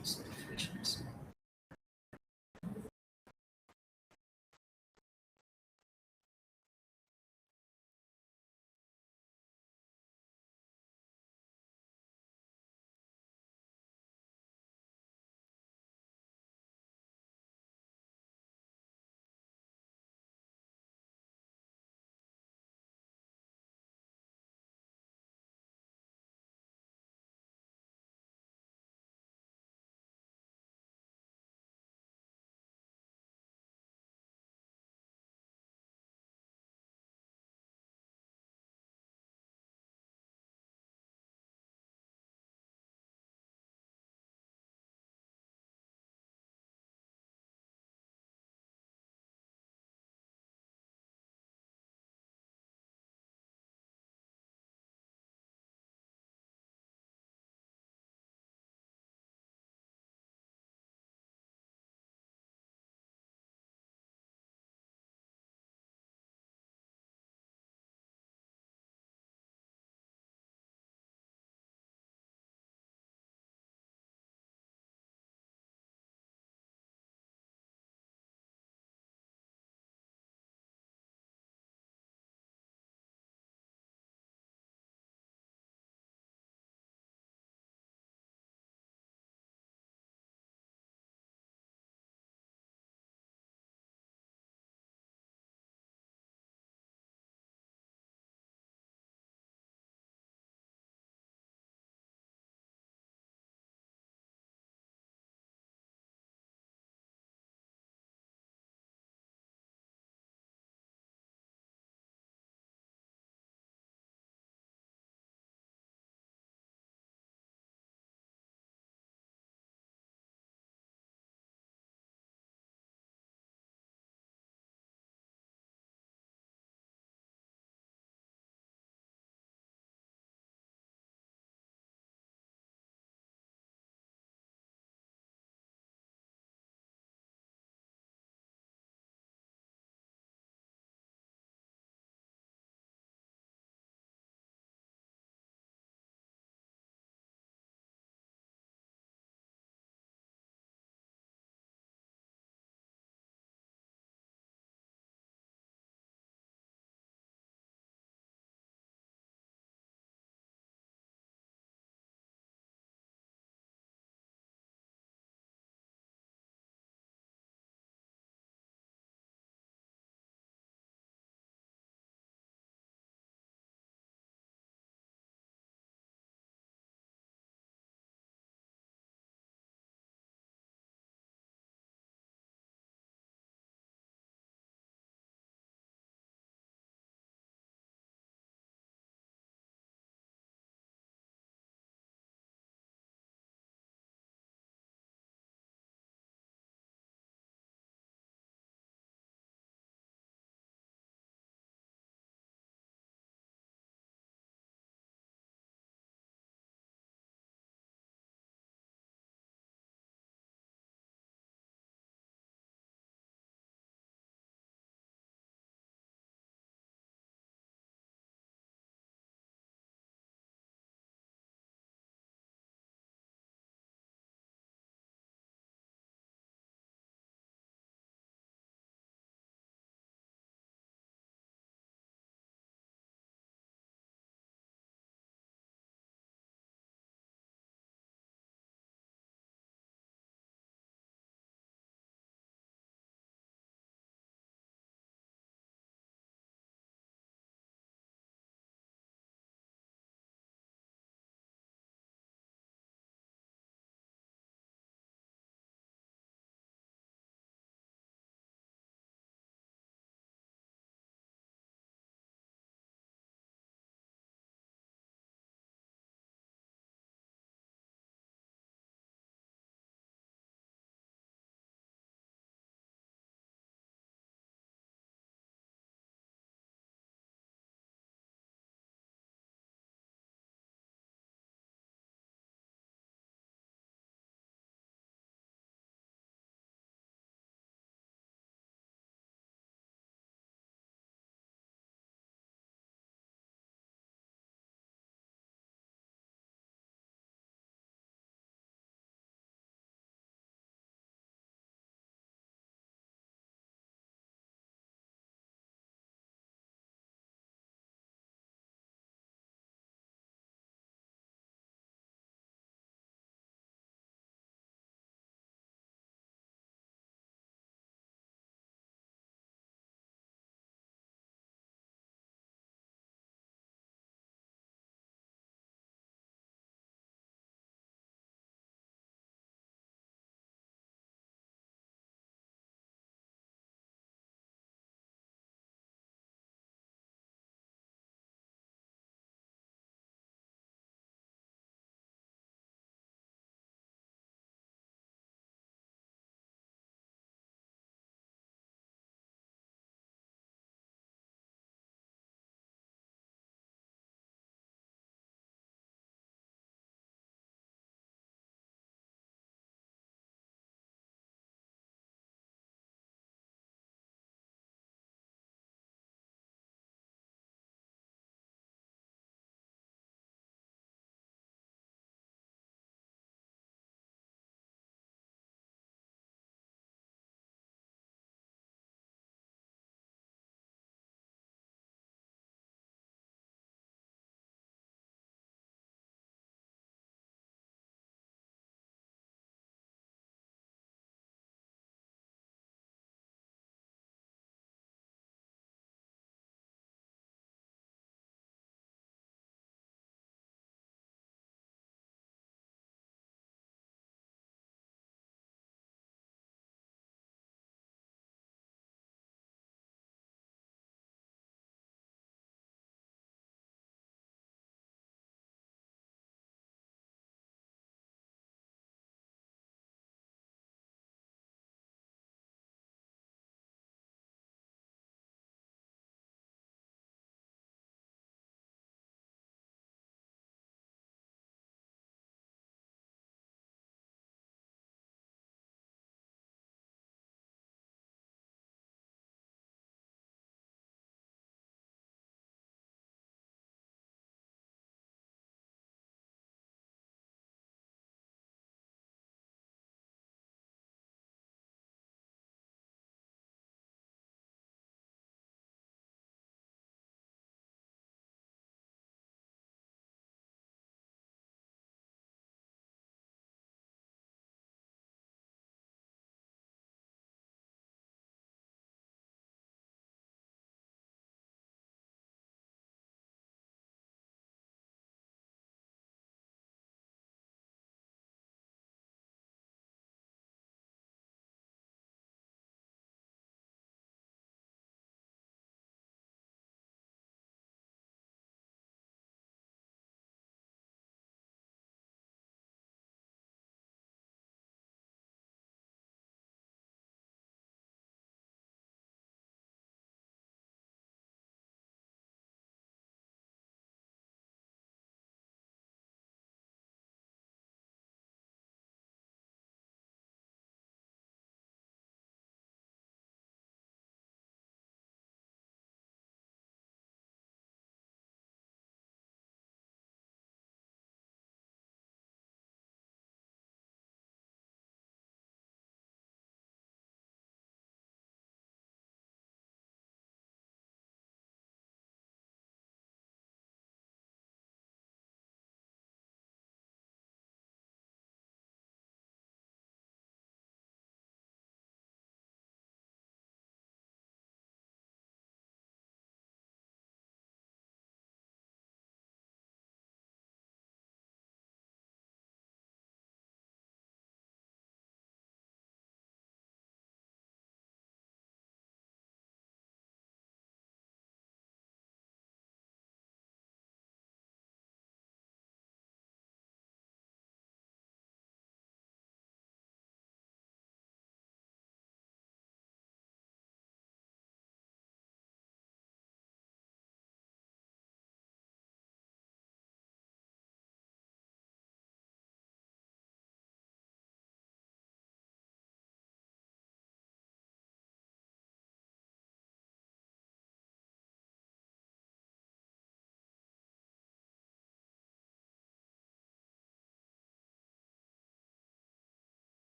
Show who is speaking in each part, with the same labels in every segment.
Speaker 1: use efficiency.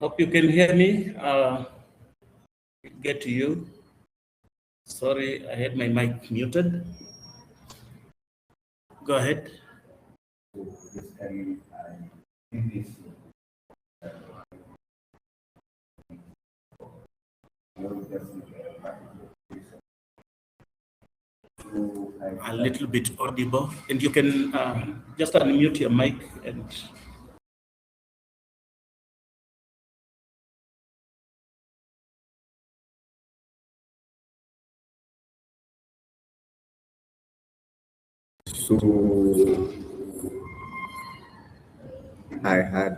Speaker 1: Hope you can hear me. Get to you. Sorry, I had my mic muted. Go ahead. A little bit audible, and you can just unmute your mic and.
Speaker 2: So I had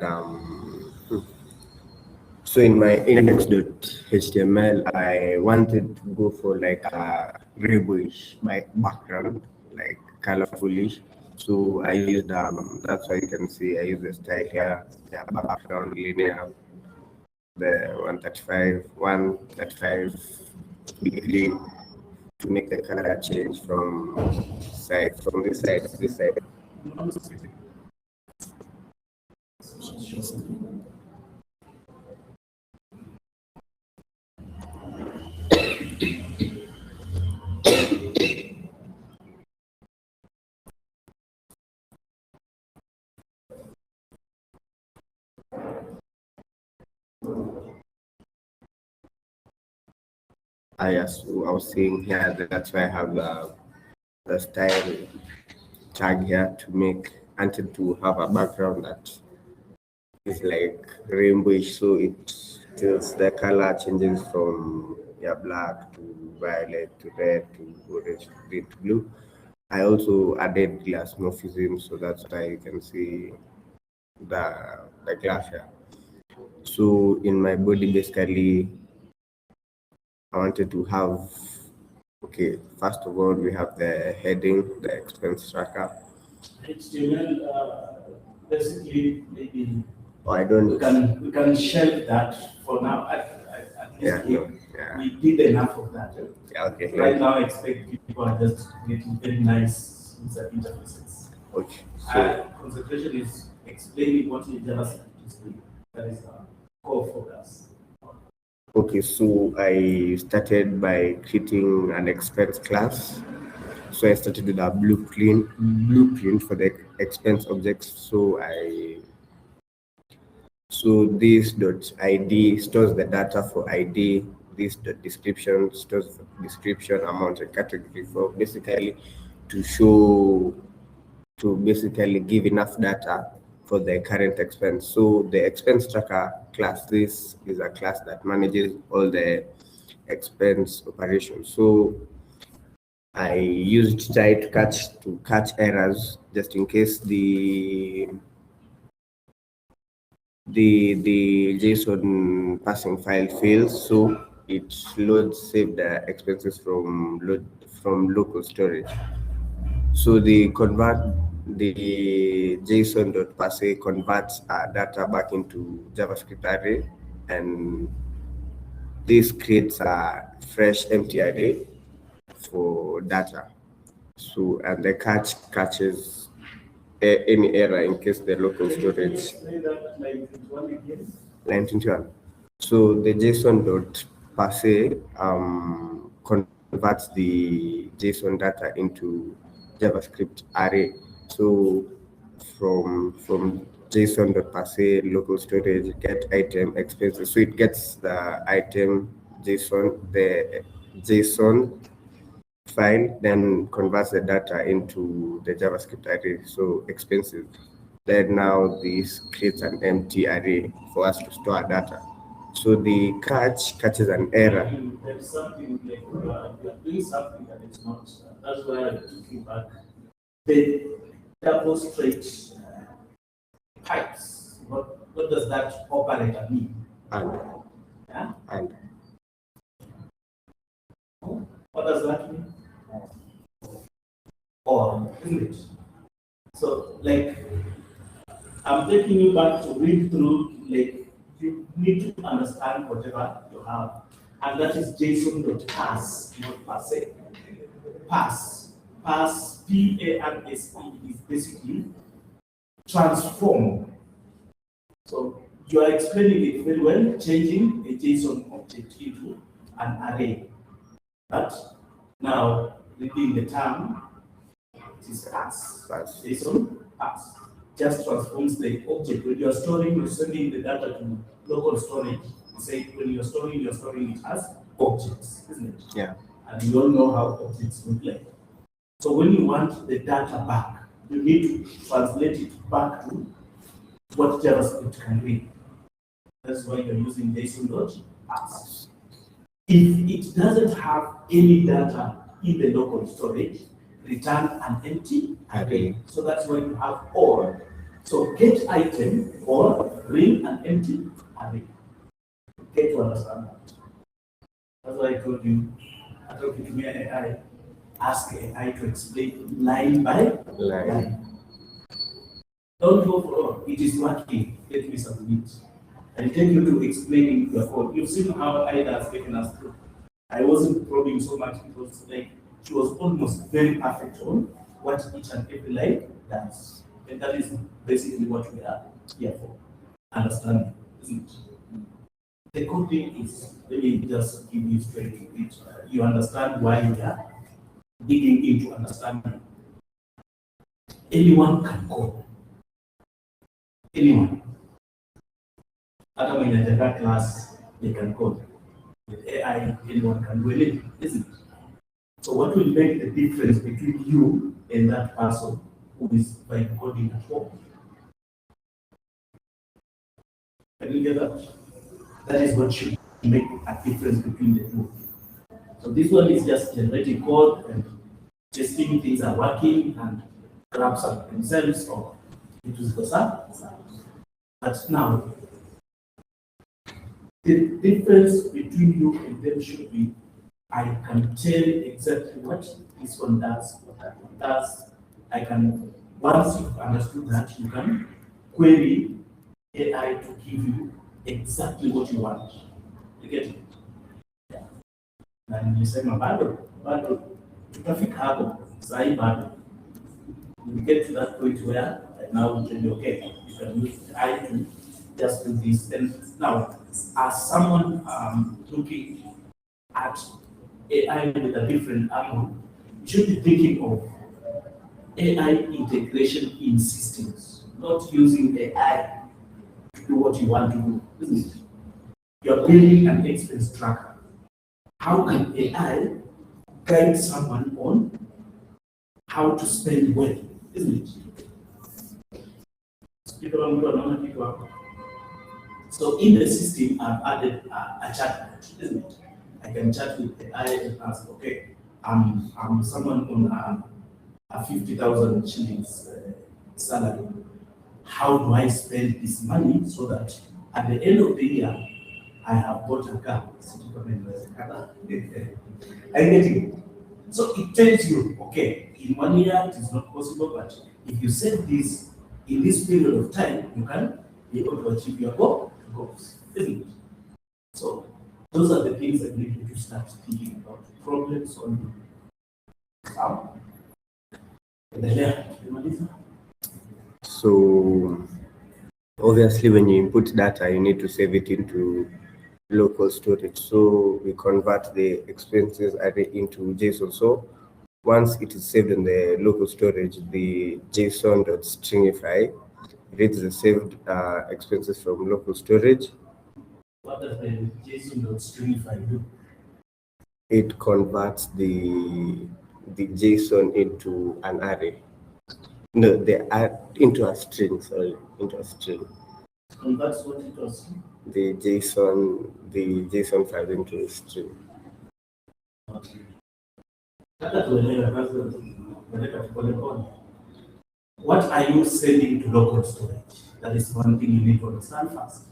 Speaker 2: so in my index.html I wanted to go for like a grayish background, like colorfulish. So I used that's why you can see I use the style here, the background linear, the 135 degree to make the color change from this side to this side. Yes, I was saying here that's why I have the style tag here to make until to have a background that is like rainbowish, so it tells the color changes from black to violet to red to orange to green to blue. I also added glass morphism, so that's why you can see the glass here. So in my body, basically, I wanted to have, okay, first of all, we have the heading, the expense tracker.
Speaker 1: HTML, basically, maybe
Speaker 2: I don't.
Speaker 1: We can shelve that for now. At least we did enough of that.
Speaker 2: Yeah, okay.
Speaker 1: Right now, I expect people are just getting very nice user interfaces.
Speaker 2: Okay. So
Speaker 1: concentration is explaining what your JavaScript is doing. That is our core focus.
Speaker 2: Okay, so I started by creating an expense class. So I started with a blueprint for the expense objects. So this .id stores the data for ID. This .description stores description, amount, and category for basically to basically give enough data for the current expense. So the expense tracker class, this is a class that manages all the expense operations. So I used try to catch errors just in case the JSON passing file fails. So it save the expenses from local storage. So the JSON.parse converts data back into JavaScript array, and this creates a fresh empty array for data. So and the catches any error in case the local storage. Line 21. So the JSON.parse converts the JSON data into JavaScript array. So from JSON.parse local storage get item expenses. So it gets the item the JSON file, then converts the data into the JavaScript array. So expensive. Then now this creates an empty array for us to store data. So the catches an error.
Speaker 1: There's something like you are doing something that is not. That's why I took you back. The double straight pipes. What does that operator mean?
Speaker 2: And.
Speaker 1: What does that mean? Or, isn't it? So, like, I'm taking you back to read through, like, you need to understand whatever you have. And that is JSON.parse, not parse. Parse, P-A-R-S-E is basically transform. So You are explaining it very well, changing a JSON object into an array. But now, reading the term, it is as JSON as. Just transforms the object. When you are storing, you're sending the data to local storage. You say when you're storing it as objects, isn't it?
Speaker 2: Yeah.
Speaker 1: And you all know how objects look like. So when you want the data back, you need to translate it back to what JavaScript can read. That's why you're using JSON.as. If it doesn't have any data in the local storage, return an empty array. So that's why you have or. So get item or bring an empty array. Get to understand that. That's why I told you, I told you to me AI, ask AI to explain line by line. Don't go for all. It is working. Let me submit. I take you to explaining your code. You've seen how Ida has taken us through. I wasn't probing so much because like she was almost very perfect on what each and every line does. And that is basically what we are here for. Understanding, isn't it? The coding is, let me just give you straight to it. You understand why we are digging into understanding. Anyone can code. Anyone. Adam in a data class, they can code. With AI, anyone can do anything, isn't it? So what will make the difference between you and that person who is by coding at home? Can you get that? That is what should make a difference between the two. So this one is just generating code and testing things are working and grabs up themselves or it is the same. But now, the difference between you and them should be I can tell exactly what this one does, what that one does. I can, once you've understood that, you can query AI to give you exactly what you want. You get it? Yeah. And you say, bado, traffic hapo, sahi bado. We get to that point where now we can be okay. You can use AI to just do this. And now, as someone looking at AI with a different angle, you should be thinking of AI integration in systems, not using AI to do what you want to do, isn't it? You're building an expense tracker. How can AI guide someone on how to spend well, isn't it? So in the system, I've added a chatbot, isn't it? I can chat with AI and ask, okay, I'm someone on a 50,000 shillings salary. How do I spend this money so that at the end of the year, I have bought a car? I get it. So it tells you, okay, in 1 year it is not possible, but if you set this in this period of time, you can be able to achieve your goals, isn't it? So those are the things that need you to start thinking about. Problem solving.
Speaker 2: So obviously when you input data, you need to save it into local storage. So we convert the expenses array into JSON. So once it is saved in the local storage, the JSON.stringify reads the saved expenses from local storage.
Speaker 1: What does the JSON.stringify do?
Speaker 2: It converts the JSON into an array. No, into a string. Sorry, into a string.
Speaker 1: Converts what it was?
Speaker 2: The JSON file into a string.
Speaker 1: Okay. What are you sending to local storage? That is one thing you need to understand first.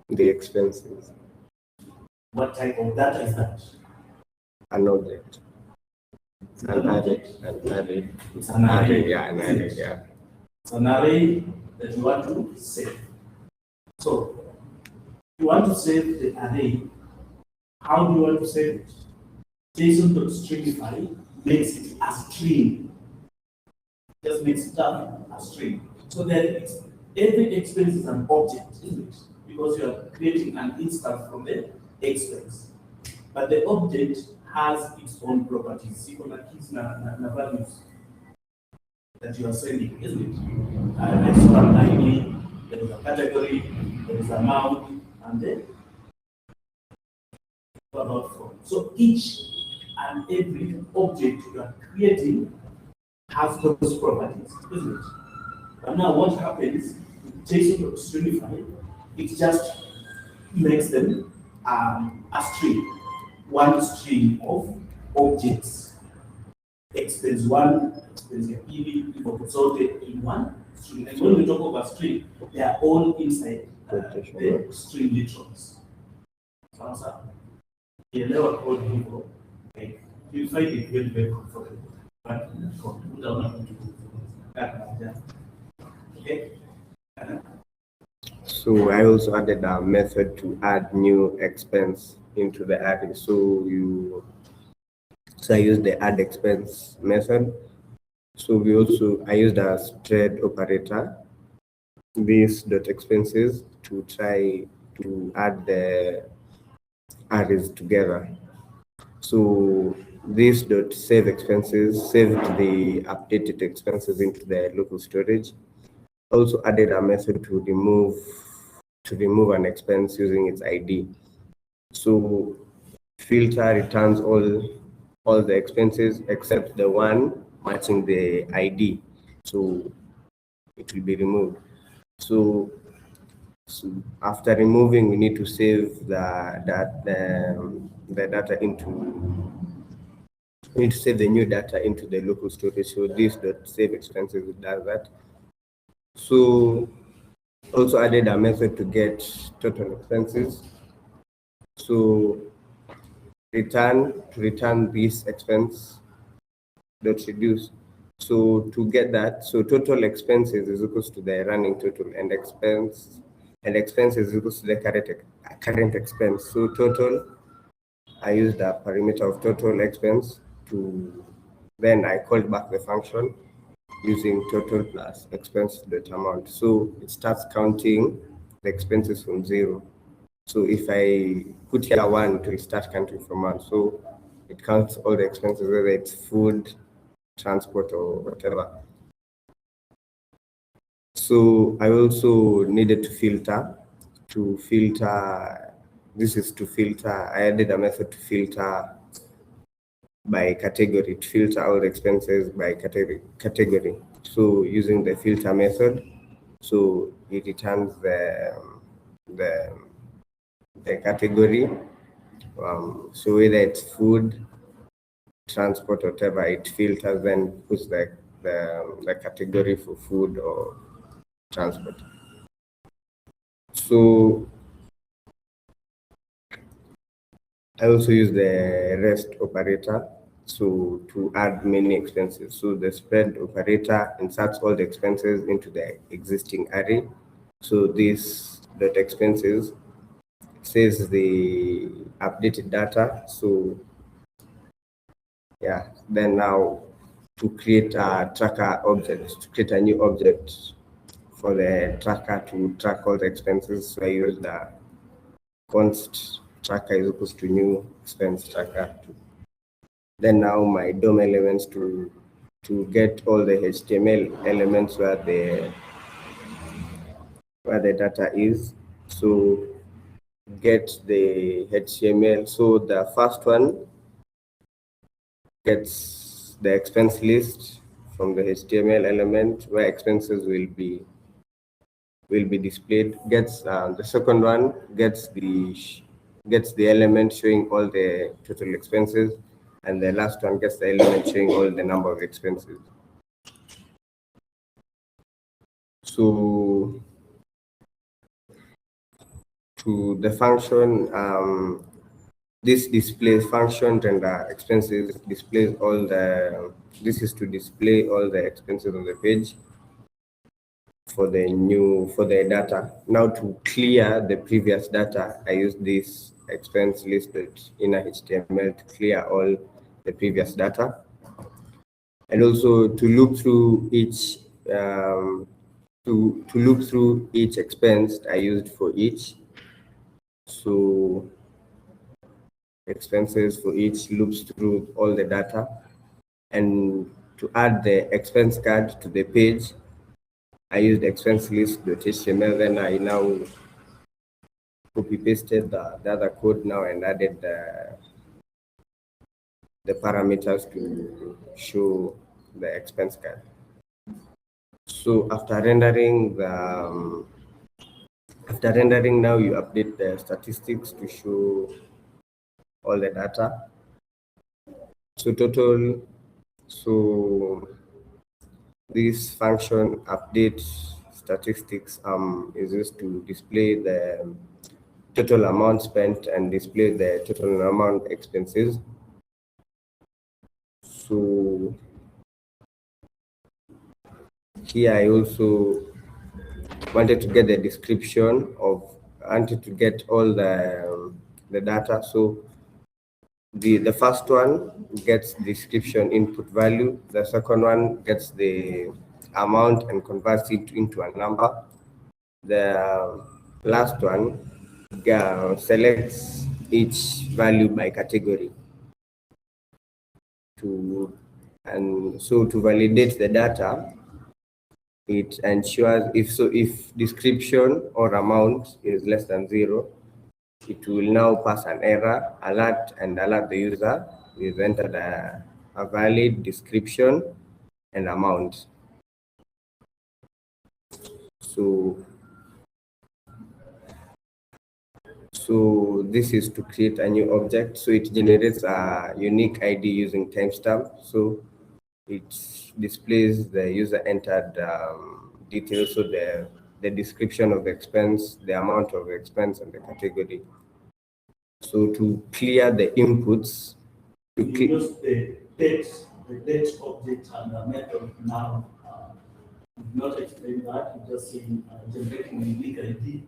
Speaker 2: The expenses.
Speaker 1: What type of data is that?
Speaker 2: An object. An array.
Speaker 1: It's an array.
Speaker 2: Yeah, an array, yeah.
Speaker 1: It's an array that you want to save. So, you want to save the array. How do you want to save it? JSON.stringify makes it a string. Just makes it a string. So then Every expense is an object, isn't it? Because you are creating an instance from the expense. But the object has its own properties. See, on the keys na values that you are sending, isn't it? There's an ID, there is a category, there is amount, and then about from. So each and every object you are creating has those properties, isn't it? But now what happens, JSON.Stringify, it just makes them a string, one string of objects. Expense one, expense EV, sorted in one string. And when we talk about string, they are all inside the string literals. Sounds up. Yeah, never called people. Like, you find it very, very comfortable. But without nothing to do. Okay?
Speaker 2: So I also added a method to add new expense into the array. So I used the add expense method. So I used a thread operator, this dot expenses, to try to add the arrays together. So this dot save expenses saved the updated expenses into the local storage. Also added a method to remove an expense using its ID. So filter returns all the expenses except the one matching the ID. So it will be removed. So after removing, we need to save the data into. We need to save the new data into the local storage. So this dot save expenses does that. So also added a method to get total expenses. So return this expense dot reduce. So to get that, so total expenses is equals to the running total, and expense is equals to the current expense. So total, I used the parameter of total expense to, then I called back the function using total plus expense dot amount. So it starts counting the expenses from 0. So if I put here 1, it will start counting from 1. So it counts all the expenses, whether it's food, transport, or whatever. So I also needed to filter. This is to filter. I added a method to filter by category, to filter all the expenses by category. So using the filter method, so it returns the category. So whether it's food, transport, whatever, it filters, then puts the category for food or transport. So I also use the rest operator to add many expenses. So the spread operator inserts all the expenses into the existing array. So this dot expenses says the updated data. So yeah, then now to create a tracker object, to create a new object for the tracker to track all the expenses, so I use the const tracker is equals to new expense tracker. Then now my DOM elements to get all the HTML elements where the data is. So get the HTML. So the first one gets the expense list from the HTML element where expenses will be displayed. Gets the second one gets the element showing all the total expenses, and the last one gets the element showing all the number of expenses. So to the function, this displays function and expenses displays all the. This is to display all the expenses on the page for the data. Now to clear the previous data, I use this expense listed in a HTML to clear all the previous data, and also to loop through each to look through each expense I used for each. So expenses for each loops through all the data, and to add the expense card to the page, I used expense list.html. Then I now copy pasted the other code now and added the parameters to show the expense card. So after rendering now you update the statistics to show all the data. So total, so this function update statistics is used to display the total amount spent and display the total amount expenses. So here I also wanted to get the description of, wanted to get all the data. So the first one gets description input value. The second one gets the amount and converts it into a number. The last one selects each value by category. And so to validate the data, it ensures if description or amount is less than 0, it will now pass an error alert and alert the user we've entered a valid description and amount. So this is to create a new object. So it generates a unique ID using timestamp. So it displays the user entered details. So the description of the expense, the amount of expense, and the category. So to clear the inputs,
Speaker 1: you use the date object and the method now. Not explain that, you just saying generating a unique ID.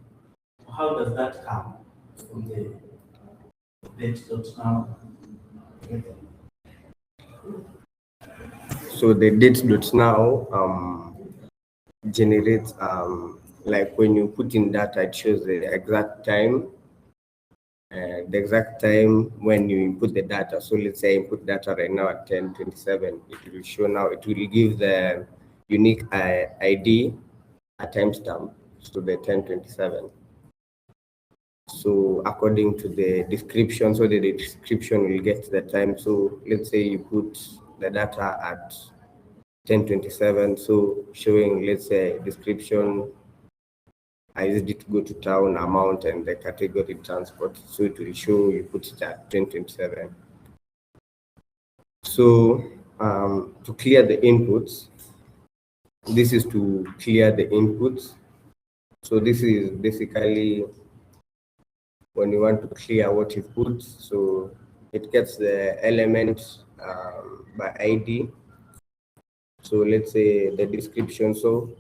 Speaker 1: How does that come from the date.now method?
Speaker 2: So the date.now generates like when you put in data, it shows the exact time. The exact time when you input the data. So let's say I input data right now at 10:27. It will show now. It will give the unique ID a timestamp, so the 10:27. So according to the description, so the description will get the time. So let's say you put the data at 10:27. So showing, let's say, description, I used it to go to town, amount, and the category transport. So it will show you put it at 10:27. So to clear the inputs, this is to clear the inputs. So this is basically when you want to clear what you put. So it gets the element by ID. So let's say the description. So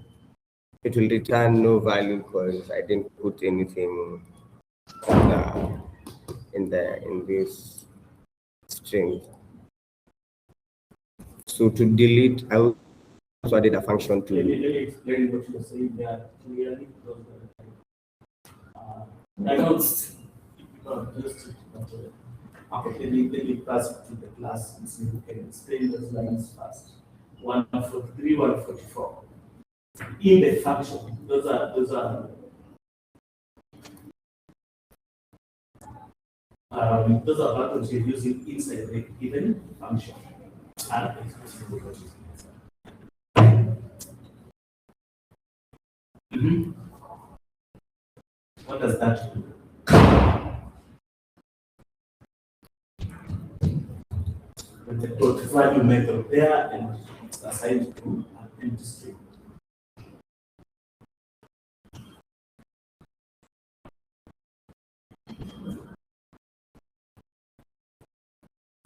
Speaker 2: it will return no value because I didn't put anything in this string. So to delete, I also added a function to.
Speaker 1: Let me explain what you're saying there clearly because I know it's just okay, let me pass it to the class and see who can explain those lines first. 143, 144. In the function, those are buttons you're using inside the given function. What does that do? With the dot value method there and it's assigned to an empty string.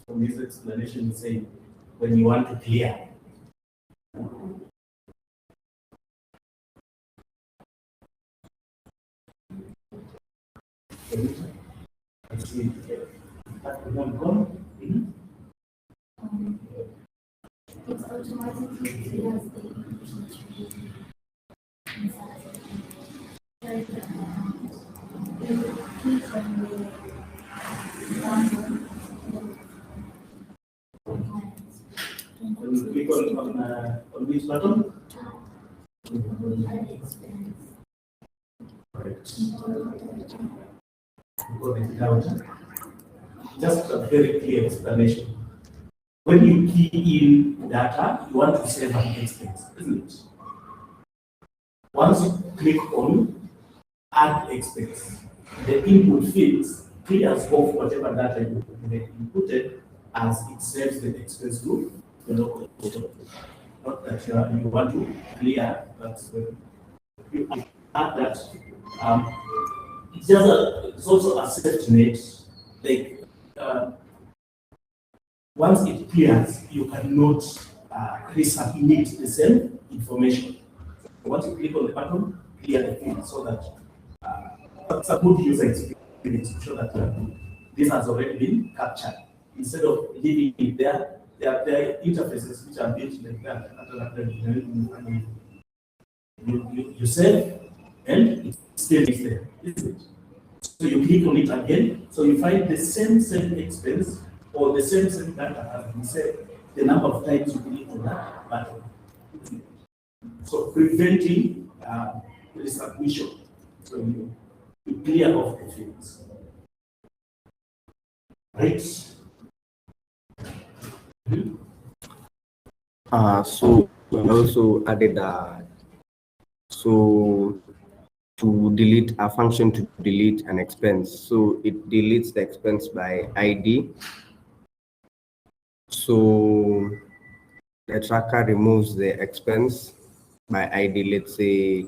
Speaker 1: From this explanation, saying when you want to clear.
Speaker 3: It's automatically clears the
Speaker 1: When you click on this button, got it down. Just a very clear explanation. When you key in data, you want to save an expense, isn't it? Once you click on add expense, the input fields clears off whatever data you inputted as it saves the expense to the local storage. Not that you want to clear, but you add that. It's also a safety net. Like once it clears, you cannot resubmit the same information. Once you click on the button, clear the field so that it's a good user experience to show that this has already been captured. Instead of leaving it there, there are interfaces which are built like that. You save and it stays there, isn't it? So you click on it again, so you find the same expense or the same data has been saved the number of times you click on that button. So preventing resubmission. So you clear off the fields. Right?
Speaker 2: So we also added so to delete a function to delete an expense. So it deletes the expense by ID. So the tracker removes the expense by ID. Let's say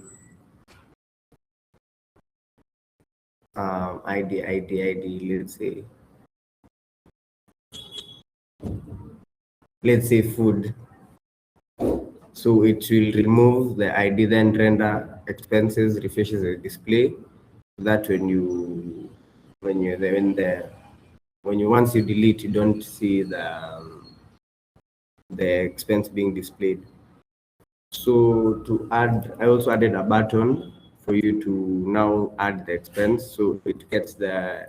Speaker 2: ID. Let's say food. So it will remove the ID, then render expenses, refreshes the display. That when you once you delete, you don't see the expense being displayed. So to add, I also added a button for you to now add the expense, so it gets the.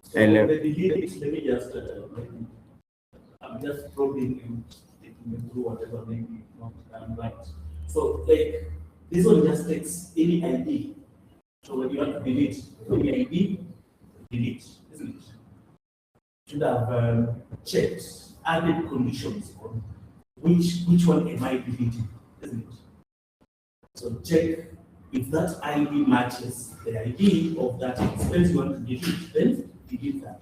Speaker 1: So the delete, let me just I'm just probing taking through whatever maybe not done right. So like this one just takes any ID. So when you want to delete any ID, delete, isn't it? Should have checked added conditions on which one am I deleting, isn't it? So check if that ID matches the ID of that expense you want to delete, then delete that.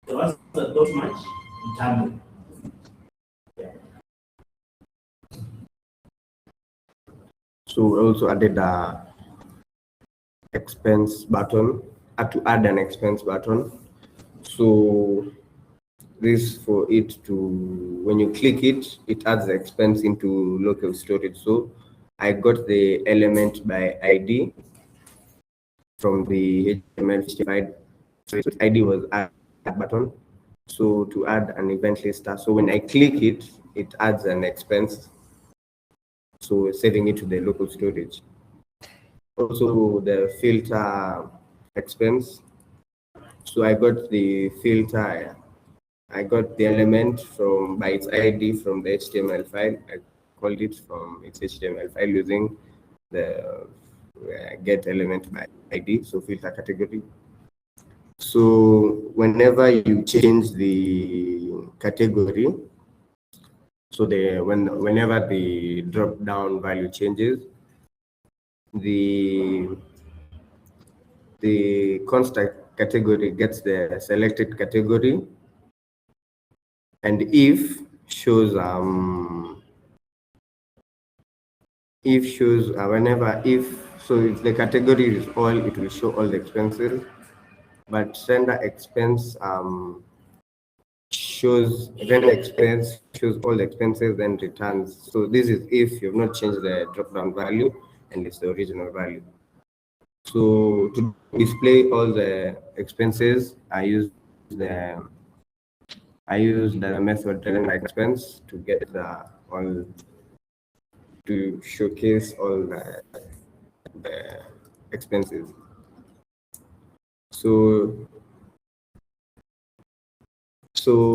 Speaker 1: The ones that don't match, return them. Yeah.
Speaker 2: So we also added a expense button, to add an expense button. So this for it to, when you click it, it adds the expense into local storage. So I got the element by ID from the HTML file. So its ID was add button. So to add an event lister. So when I click it, it adds an expense. So saving it to the local storage. Also the filter expense. So I got the filter, I got the element from by its ID from the HTML file. I called it from its HTML file using the get element by ID, so filter category. So whenever you change the category, so whenever the drop down value changes, the constant category gets the selected category, and if shows whenever so if the category is all, it will show all the expenses, but render expense shows all the expenses, then returns. So this is if you've not changed the drop down value and it's the original value. So to display all the expenses, I used the method render expense to get to showcase all the expenses. So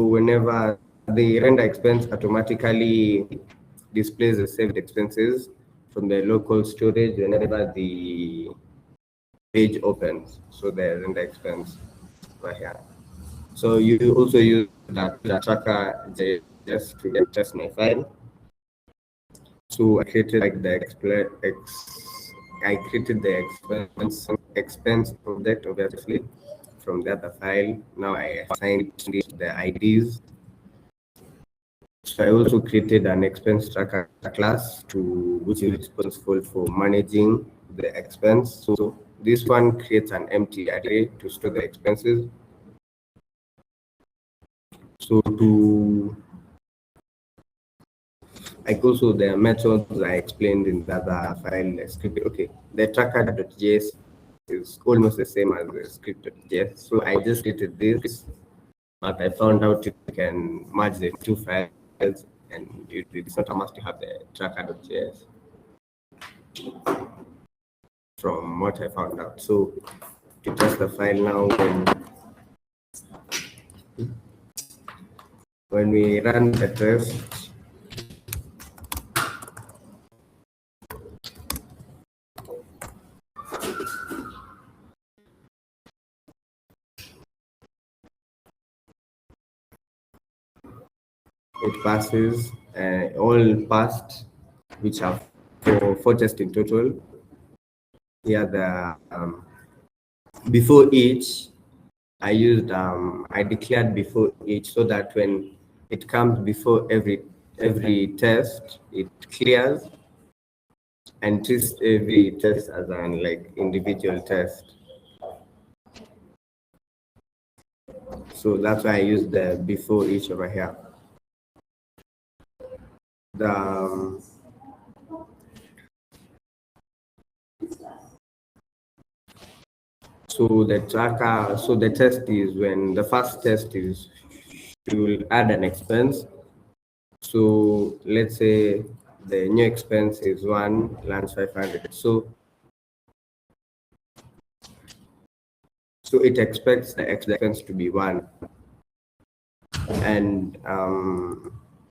Speaker 2: whenever the render expense automatically displays the saved expenses from the local storage whenever the page opens. So the render expense right here. So you also use that tracker just to get test my file. So I created like the expense project obviously from the other file. Now I assigned the IDs. So I also created an expense tracker class which is responsible for managing the expense. So this one creates an empty array to store the expenses. So also the methods I explained in the other file script. Okay, the tracker.js is almost the same as the script.js. So I just created this, but I found out you can merge the two files, and it's not a must to have the tracker.js from what I found out. So to test the file now, when we run the test, it passes, all passed, which have four tests in total. Here the before each, I declared before each so that when it comes before every test, it clears and treats every test as an like individual test. So that's why I use the before each over here. So the test is when the first test is you will add an expense. So let's say the new expense is one lands 500. So it expects the expense to be one, and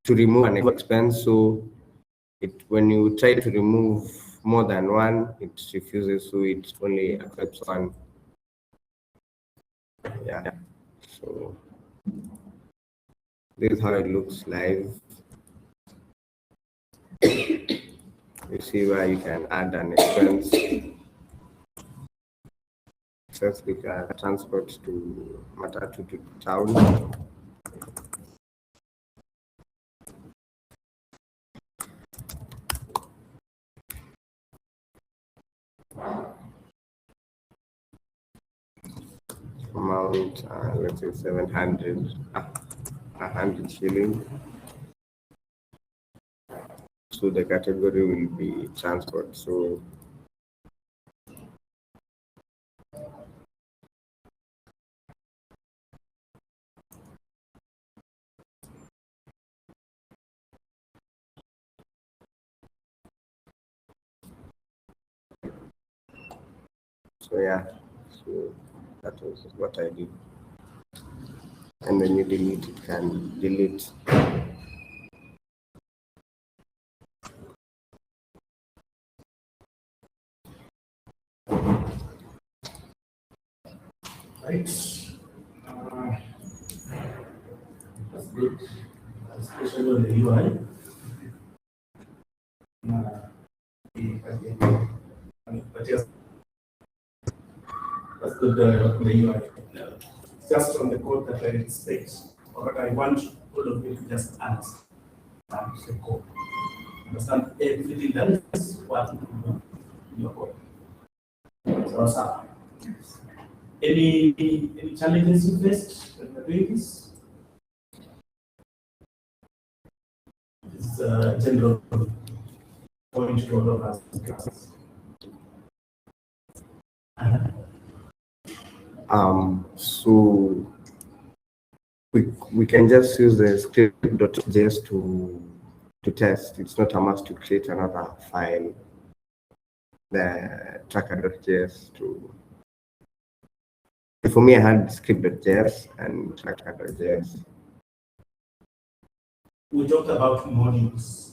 Speaker 2: to remove an expense. So when you try to remove more than one, it refuses. So it only accepts one. Yeah. So this is how it looks live. You see where you can add an expense. Says we can transport to Matatu to town. Amount, let's say 700, 100 shilling. So the category will be transport. So yeah, so that was what I did. And when you delete, it can delete.
Speaker 1: Right. That's good. Especially on the UI. But yes, that's good on the UI. Just on the code that I expect, or I want all of you to just understand the code. Understand everything that is what in your code. So, any challenges you faced when you're doing this? It's a general point to all of us in classes.
Speaker 2: So we can just use the script.js to test. It's not a must to create another file, the tracker.js to for me, I had script.js and tracker.js.
Speaker 1: We talked about modules.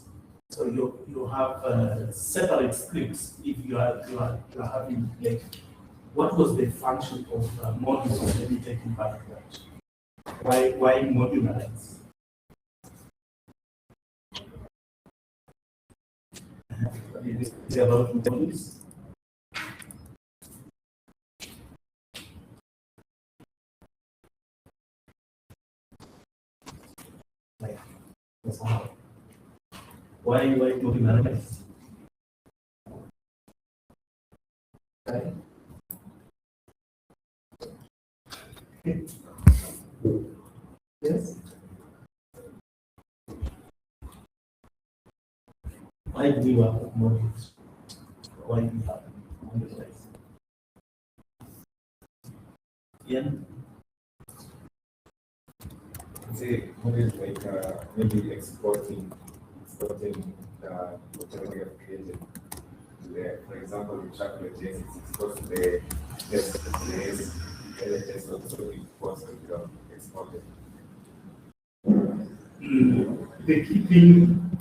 Speaker 1: So you have separate scripts. If you are having like, what was the function of modules? Let me take you back to that. Why modularize? Is it about modules? Like, that's how. Why modularize? Right? Yes. Why do we have modules? Why do we have modularize? Yeah.
Speaker 3: Say models like maybe exporting whatever you have created. For example, in Jquery, it exports the test also imports and exported.
Speaker 1: The key thing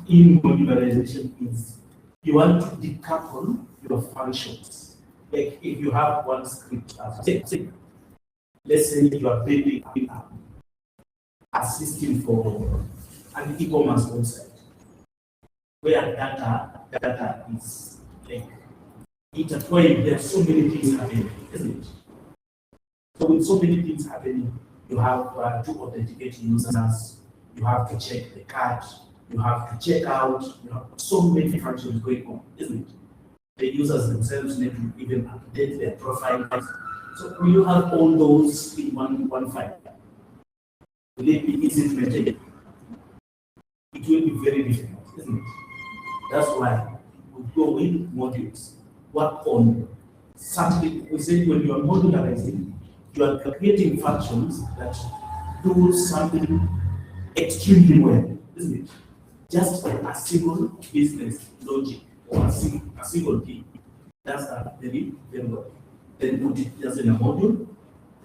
Speaker 1: in modularization is you want to decouple your functions. Like if you have one script, let's say you are building a system for an e-commerce website where data is like intertwined. There are so many things happening, isn't it? So with so many things happening, you have to authenticate users, you have to check the card, you have to check out, you have so many functions going on, isn't it? The users themselves need to even update their profiles. So when you have all those in one file, will it be easy to maintain? It will be very difficult, isn't it? That's why we go with modules. Work on something. We say when you are modularizing, you are creating functions that do something extremely well, isn't it? Just a single business logic or a single key. That's very, very well. Then put it just in a module,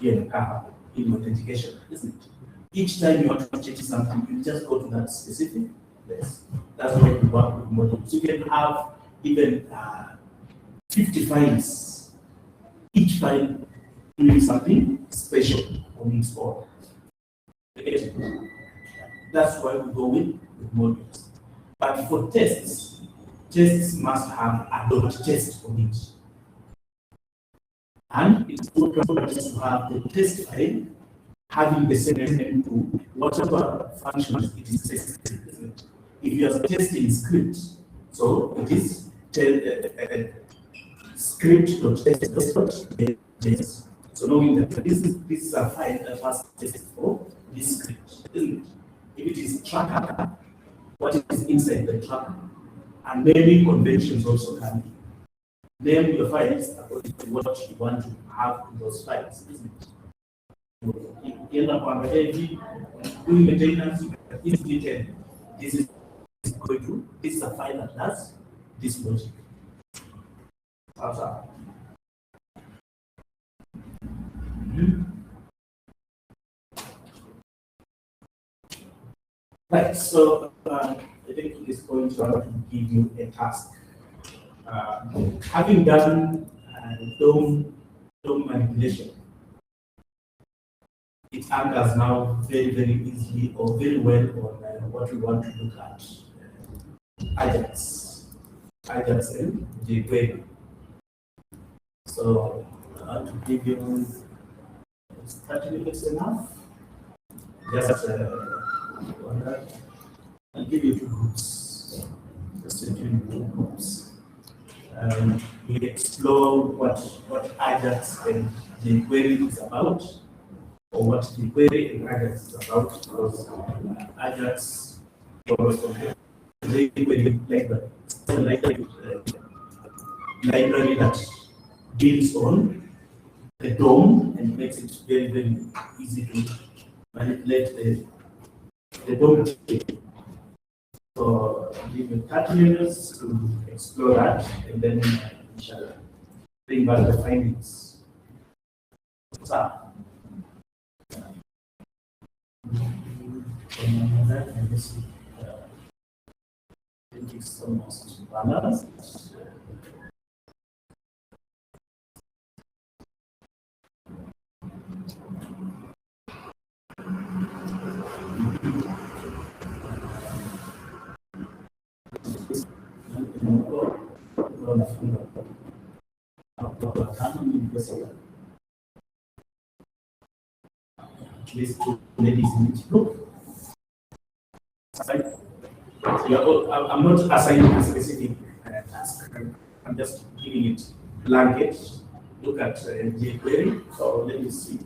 Speaker 1: in authentication, isn't it? Each time you want to change something, you just go to that specific place. That's why we work with modules. You can have even 50 files, each file doing something special on its own. That's why we go with modules. But for tests must have a dot test on it. And it's good practice to have the test file having the same name to whatever functions it is testing. If you are testing script, so it is script.test.js. So knowing that this is a file that was tested for this script, isn't it? If it is tracker, what is inside the tracker? And naming conventions also can be. Name your files according to what you want to have in those files, isn't it? You end up on the heavy, doing maintenance, easily tell this is going to, this is a file that does this logic. Right, so I think at this point I want to give you a task. Having done DOM manipulation, it anchors now very, very easily or very well on what we want to look at. Ajax and Jquery. So I want to give you 30 minutes enough. Just I'll give you two groups. Just give you two groups. We explore what Ajax and Jquery is about, or what Jquery and Ajax is about, because Ajax was Jquery library that builds on the DOM and makes it very, very easy to manipulate the DOM. So I'll give you 30 minutes to explore that, and then we shall bring back the findings. answer. Let me see. I think it's almost balanced. At least two ladies in each group. I'm not assigning a specific task. I'm just giving it blanket. Look at Jquery. So let me see.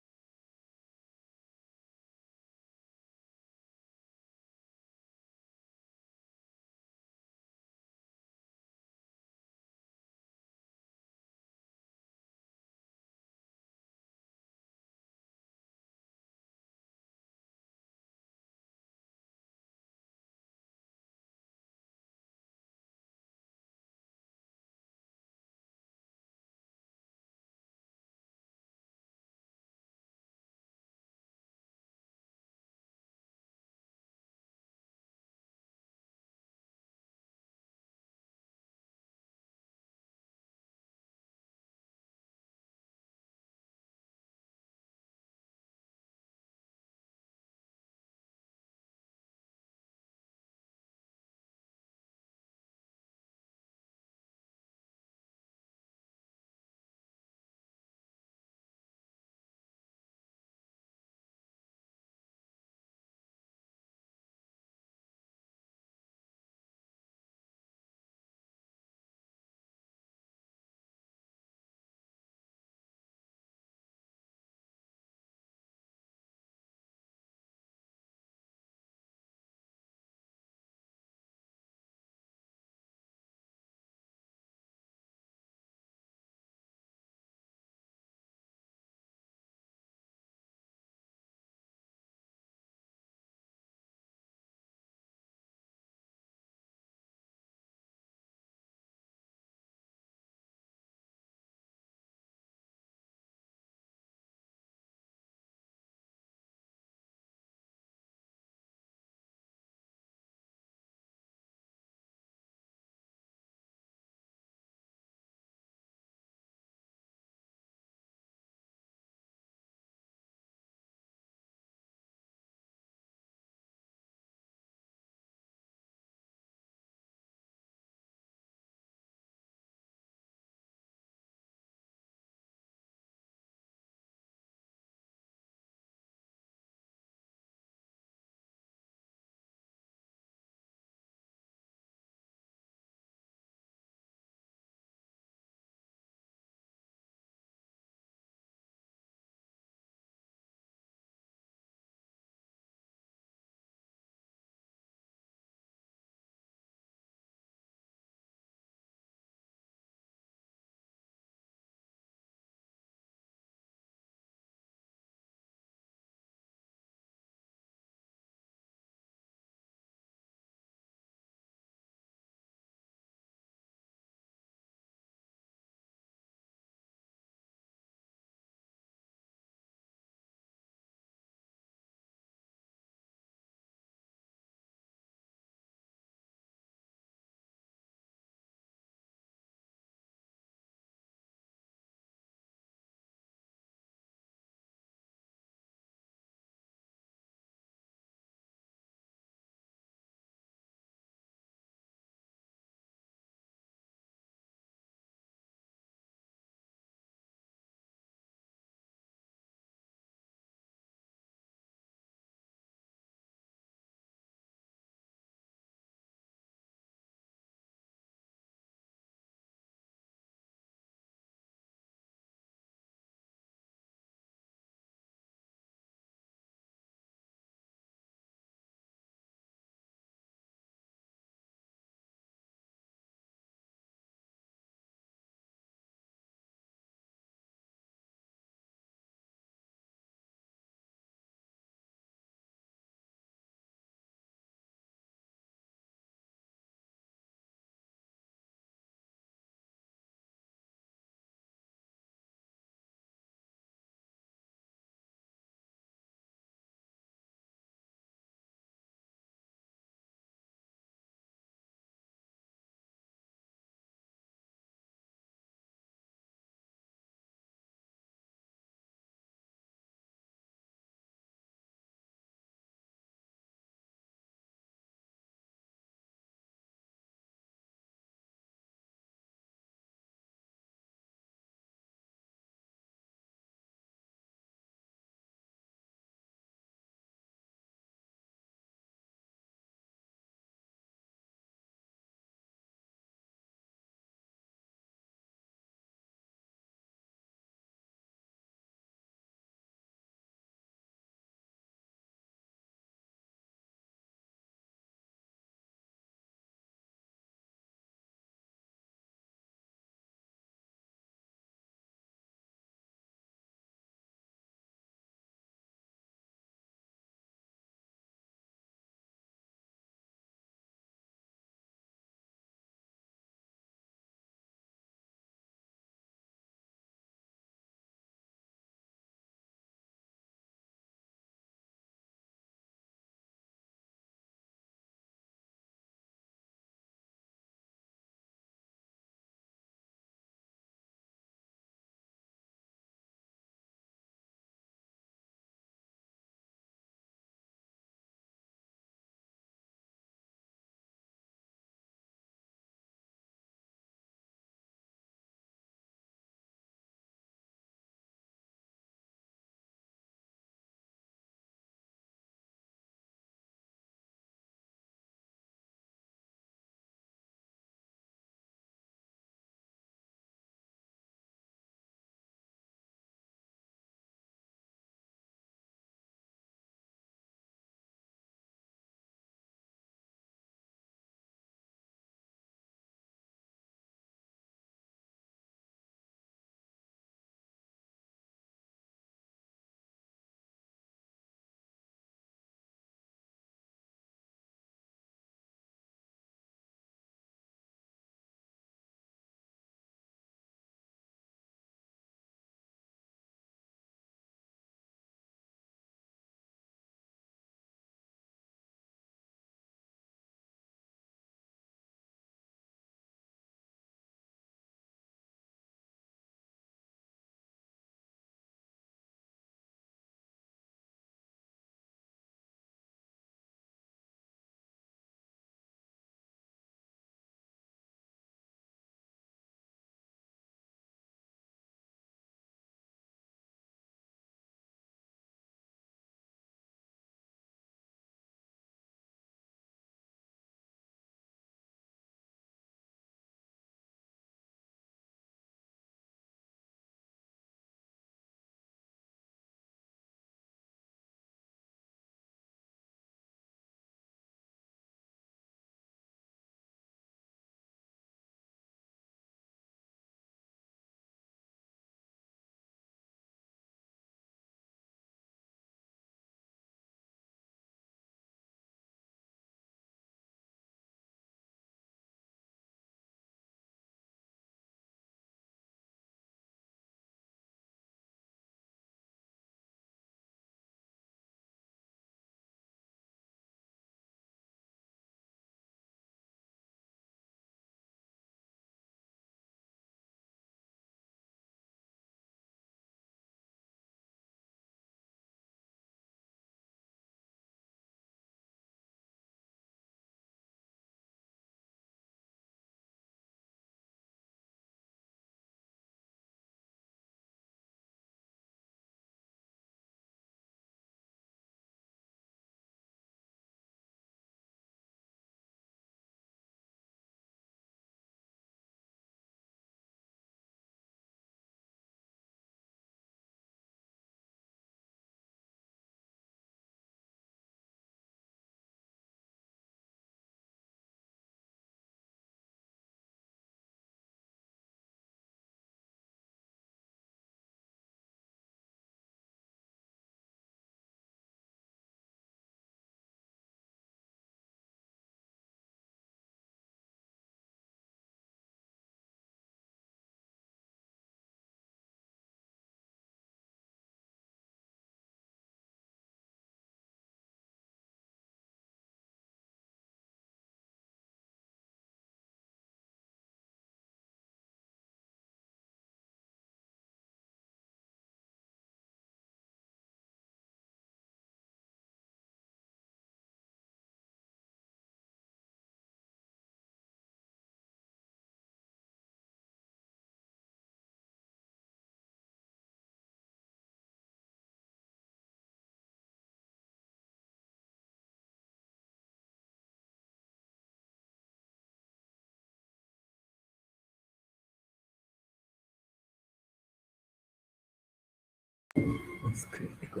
Speaker 4: Screen iko.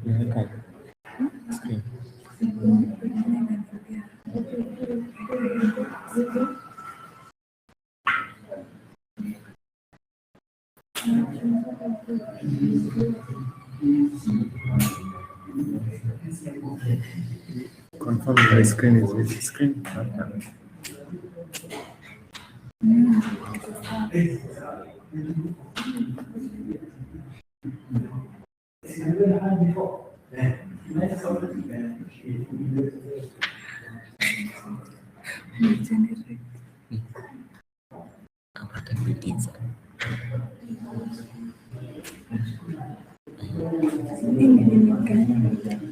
Speaker 4: Inaweka screen. Confirm my screen is with screen.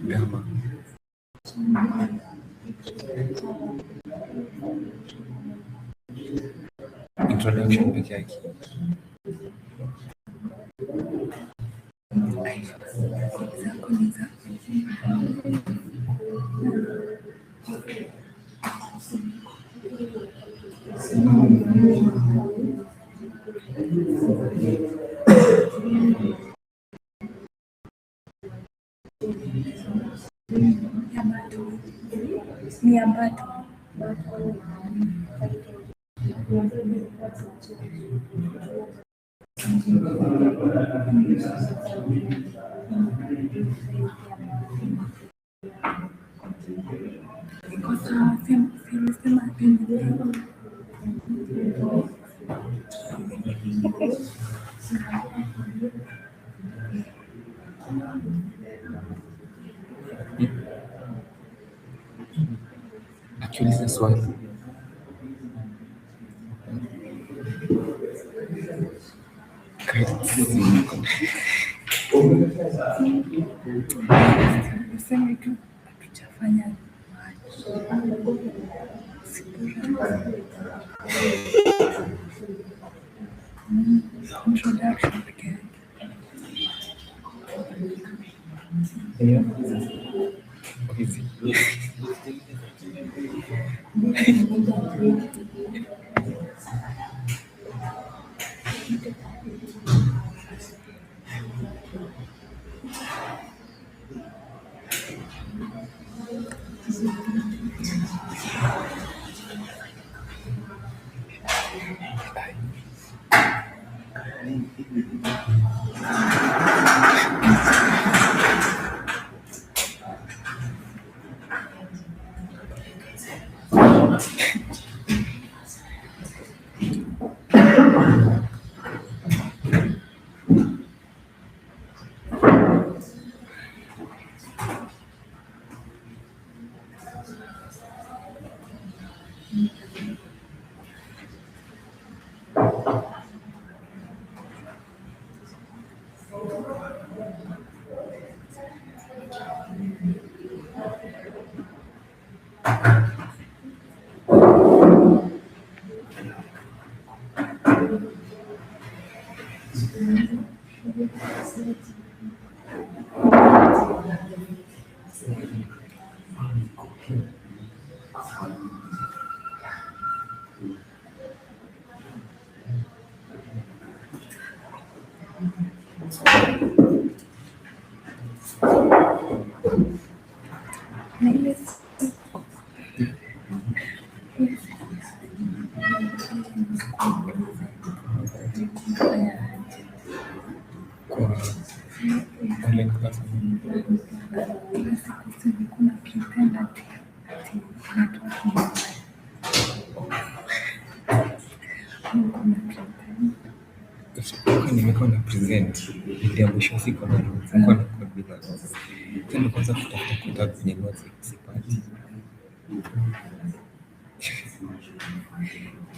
Speaker 4: Gamma. Introduction peke yake. Actually, that's why.
Speaker 5: Introduction again.
Speaker 4: Yeah. Easy. Online class. Kwa nimekuwa na present ile ya mwisho siku na nilikuwa na code bila notes. Tena kwanza kutafuta kitabu kwenye notes sipati.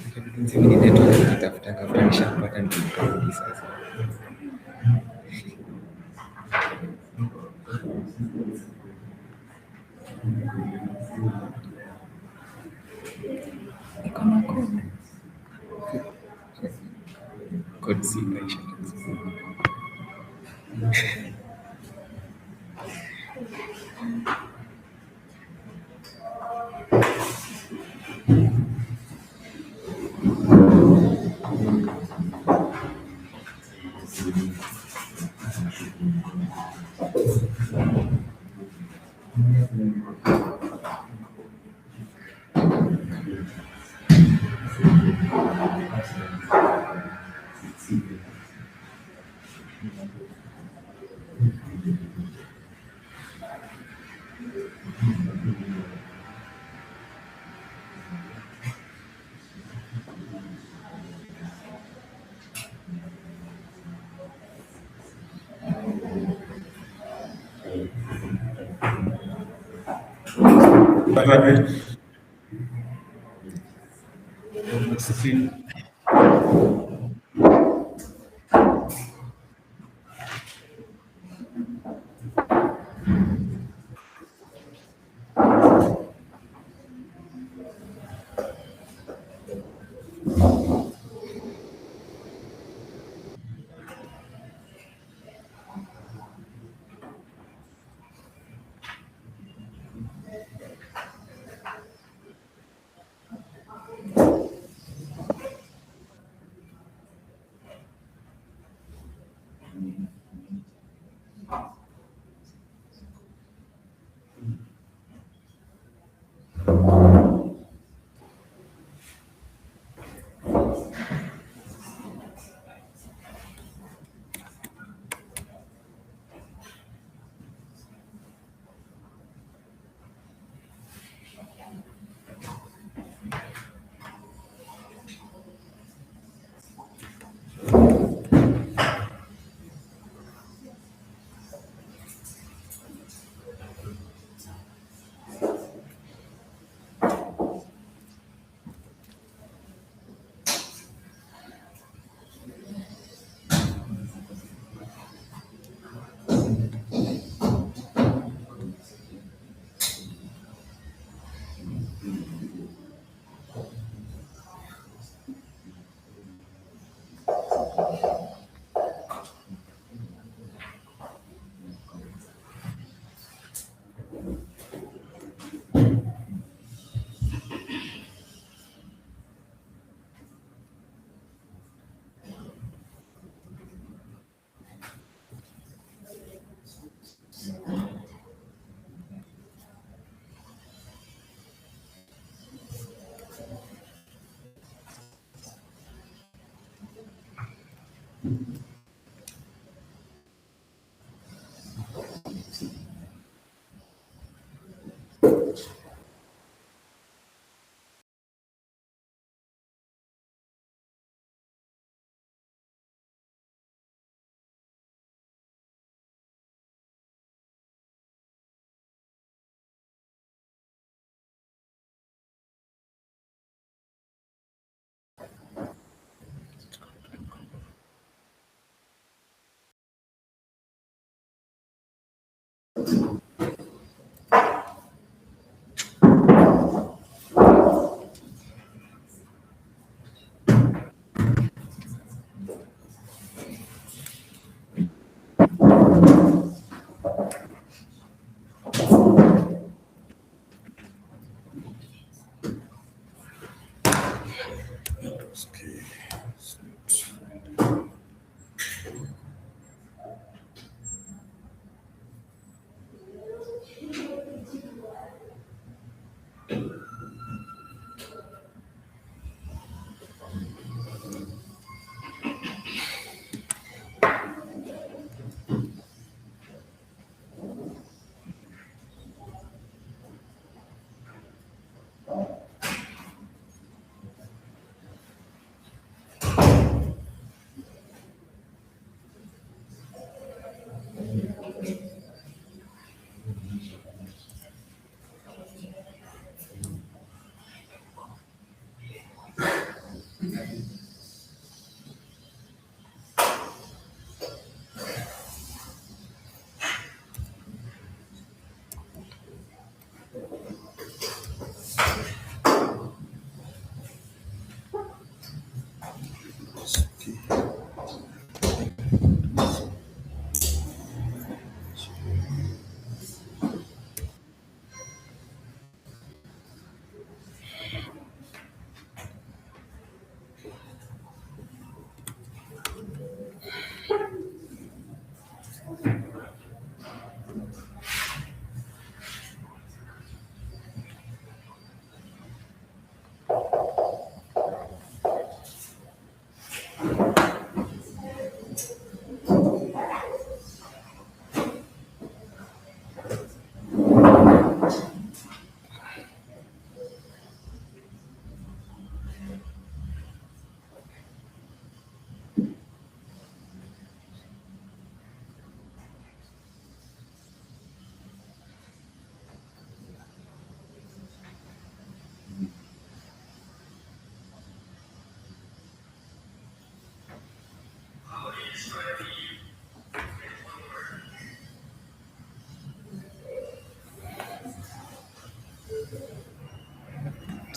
Speaker 4: Ikabidi nzima nitoke nikitafuta kabla nishapata ndio nikarudi sasa.
Speaker 5: Iko na code.
Speaker 4: Code si maisha.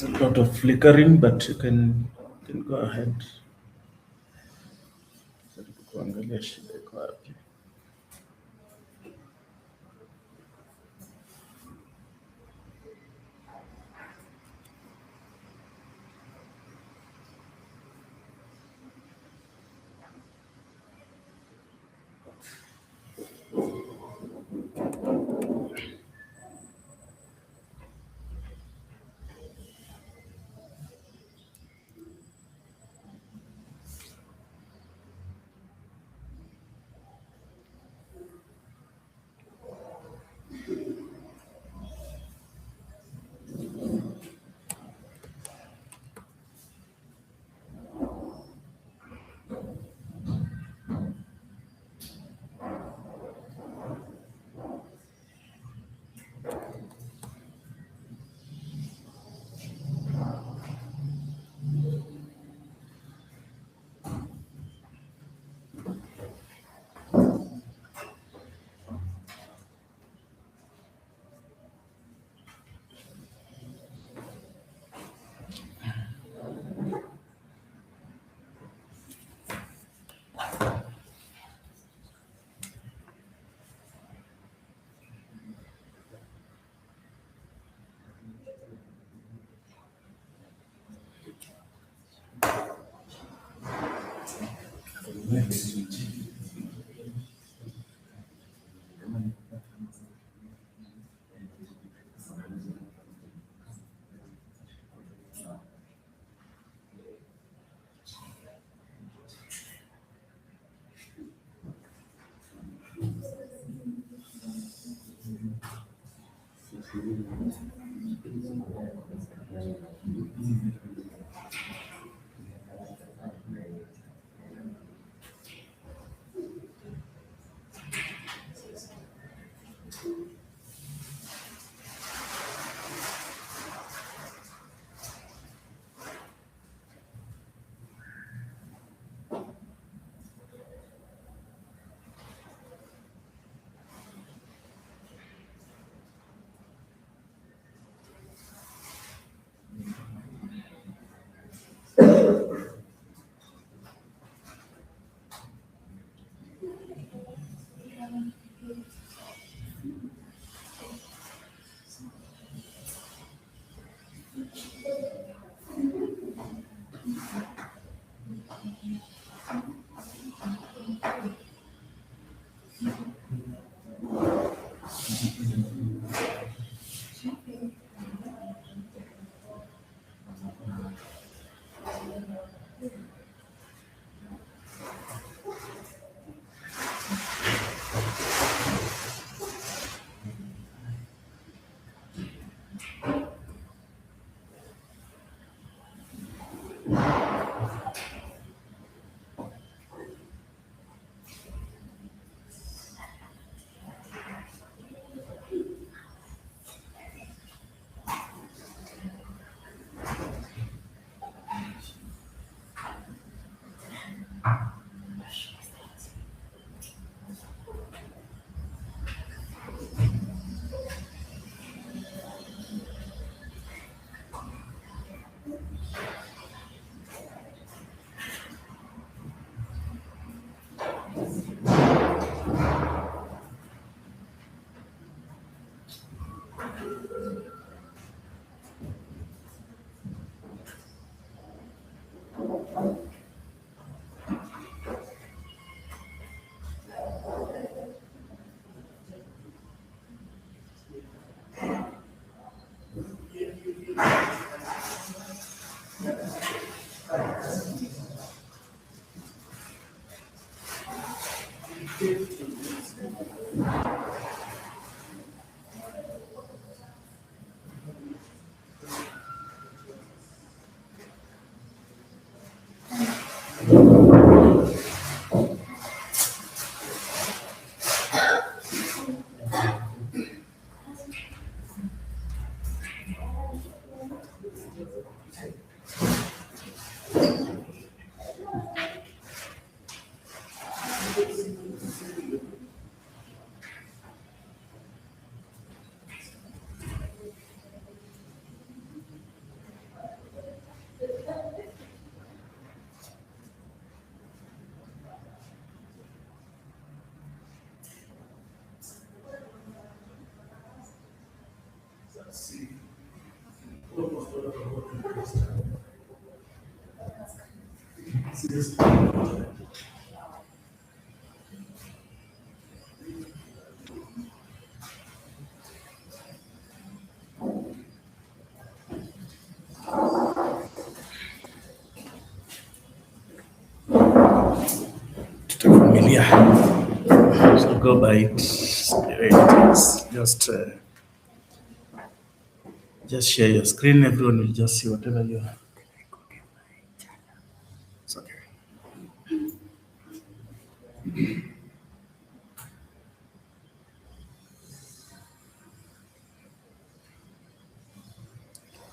Speaker 1: a lot of flickering, but you can go ahead. Jaribu kuangalia shida iko wapi. Familiar. So go by it. Just share your screen. Everyone will just see whatever you have. It's okay.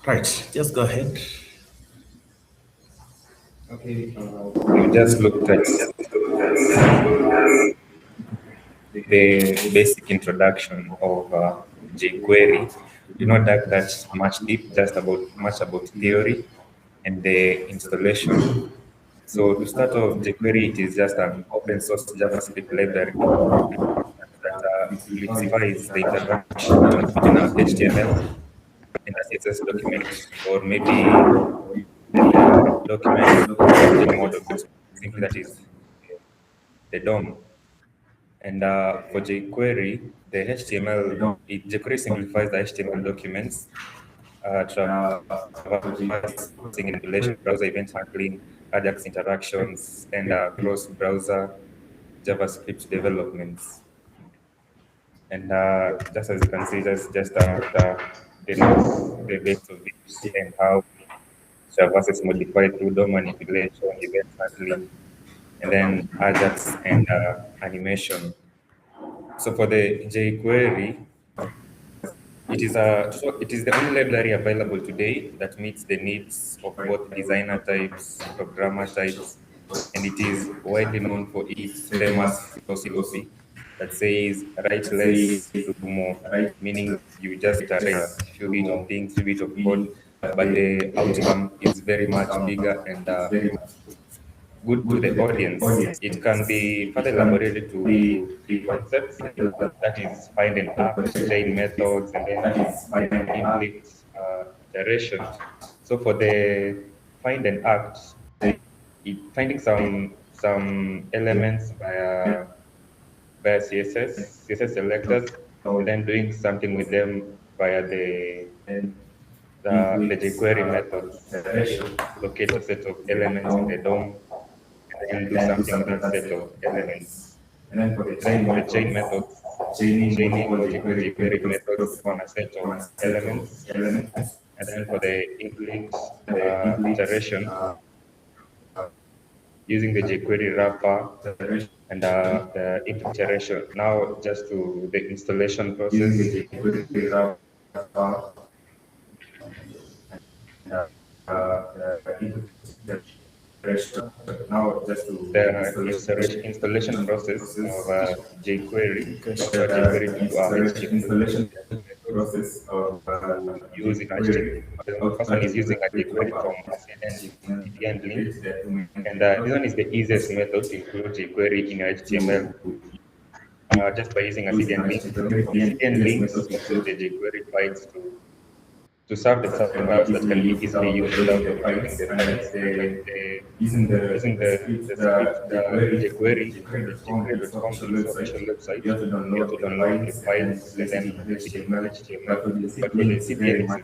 Speaker 1: Right. Just go ahead.
Speaker 4: Okay, we just looked at the basic introduction of jQuery. Do not dive that much deep, just about theory and the installation. So to start off, jQuery, it is just an open source JavaScript library that simplifies the interaction between a HTML and a CSS document, or maybe document object model. Simply that is the DOM. And for jQuery, the jQuery simplifies the HTML documents, traversing emulation, browser event handling, Ajax interactions, and cross-browser JavaScript developments. And just as you can see, that's just the base of it and how Traverse is modified through DOM manipulation, event handling, and then Ajax and animation. So for the jQuery, it is the only library available today that meets the needs of both designer types, programmer types, and it is widely known for its famous philosophy that says write less, do more, meaning you just write a few bit of things, few bit of code, but the outcome is very much bigger and good to the audience. It can be further elaborated to three concepts, that is find and act, chain methods, and then implicit iteration. So for the find and act, finding some elements via CSS selectors, and then doing something with them via the jQuery methods, that is locate a set of elements in the DOM and do something with that set of elements. And then for the chain methods, chaining multiple jQuery methods on a set of elements. And then for the implicit iteration, using the jQuery wrapper and the implicit iteration. Now, just to the installation process. The installation process of jQuery, of jQuery to HTML to use in HTML. The first one is using a jQuery from CDN link, and this one is the easiest method to include jQuery in HTML. Just by using a CDN link. The CDN links include the jQuery files to serve the files that can be easily used without overloading the files. Using the script, jQuery, jQuery.com is the official website. You have to download the files and then put it in HTML. But for the CDN, it's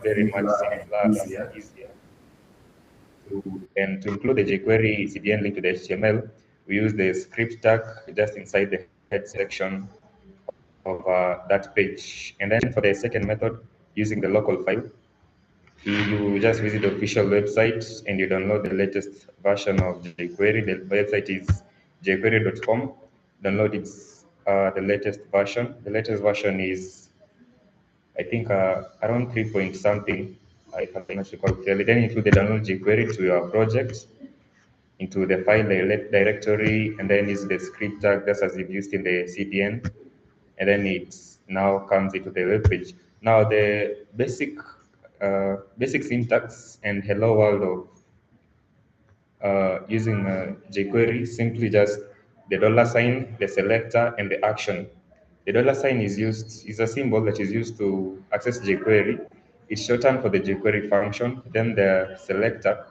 Speaker 4: very much simpler and easier. And to include the jQuery CDN link to the HTML, we use the script tag just inside the head section of that page. And then for the second method, using the local file, you just visit the official website and you download the latest version of jQuery. The website is jquery.com. Download the latest version. The latest version is, I think, around 3 point something. I cannot recall clearly. Then include the download jQuery to your project into the file directory, and then use the script tag just as you've used in the CDN, and then it now comes into the web page. Now the basic syntax and hello world of using jQuery, simply just the dollar sign, the selector, and the action. The dollar sign is a symbol that is used to access jQuery, It's shortened for the jQuery function. Then the selector,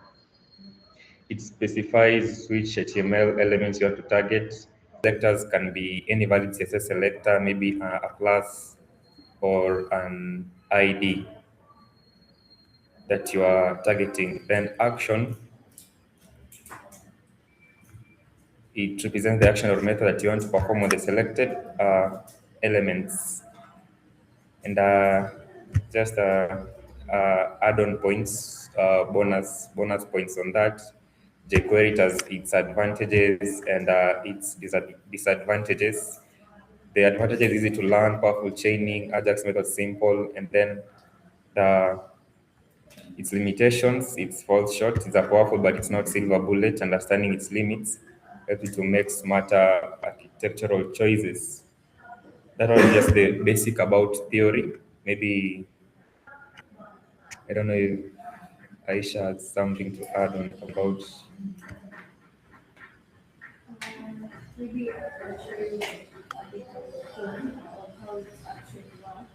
Speaker 4: it specifies which HTML elements you want to target. Selectors can be any valid CSS selector, maybe a class or an ID that you are targeting. Then action, it represents the action or method that you want to perform on the selected elements. And just add-on points, bonus points on that. jQuery it has its advantages and its disadvantages. The advantage is easy to learn, powerful chaining, Ajax method simple, and then the its limitations, it's falls short. It's a powerful, but it's not silver bullet. Understanding its limits helps you to make smarter architectural choices. That was just the basic about theory. Maybe I don't know if Aisha has something to add on about.
Speaker 6: Maybe I'll show you a bit of code of how this actually works.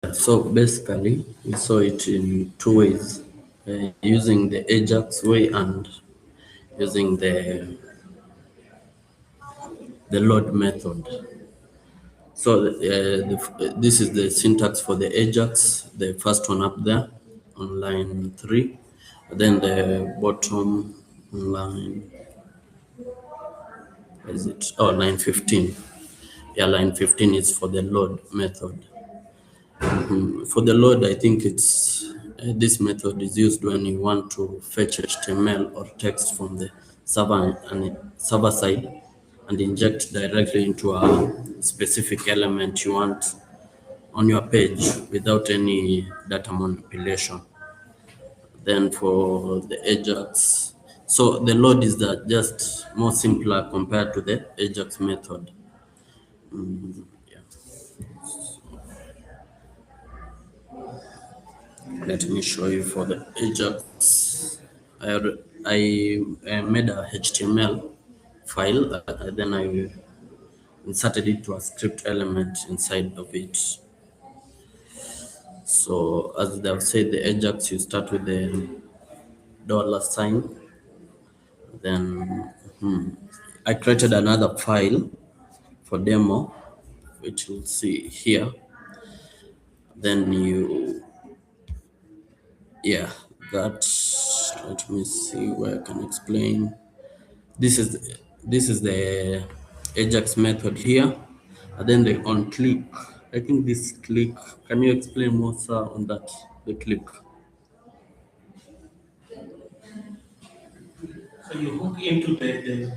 Speaker 7: So basically, we saw it in two ways, using the Ajax way and using the load method. So this is the syntax for the Ajax, the first one up there on line 3. Then the bottom line, is it? Oh, line 15. Yeah, line 15 is for the load method. For the load, I think it's this method is used when you want to fetch HTML or text from the server side and inject directly into a specific element you want on your page without any data manipulation. Then for the Ajax, so the load is just more simpler compared to the Ajax method. Yeah. Let me show you for the Ajax. I made a HTML file, then I inserted it to a script element inside of it. So as they've said, the Ajax, you start with the $sign. Then I created another file for demo, which you'll see here. Then that, let me see where I can explain. This is the Ajax method here, and then the on click. I think this click. Can you explain more, sir, on that? The click.
Speaker 1: So you hook into the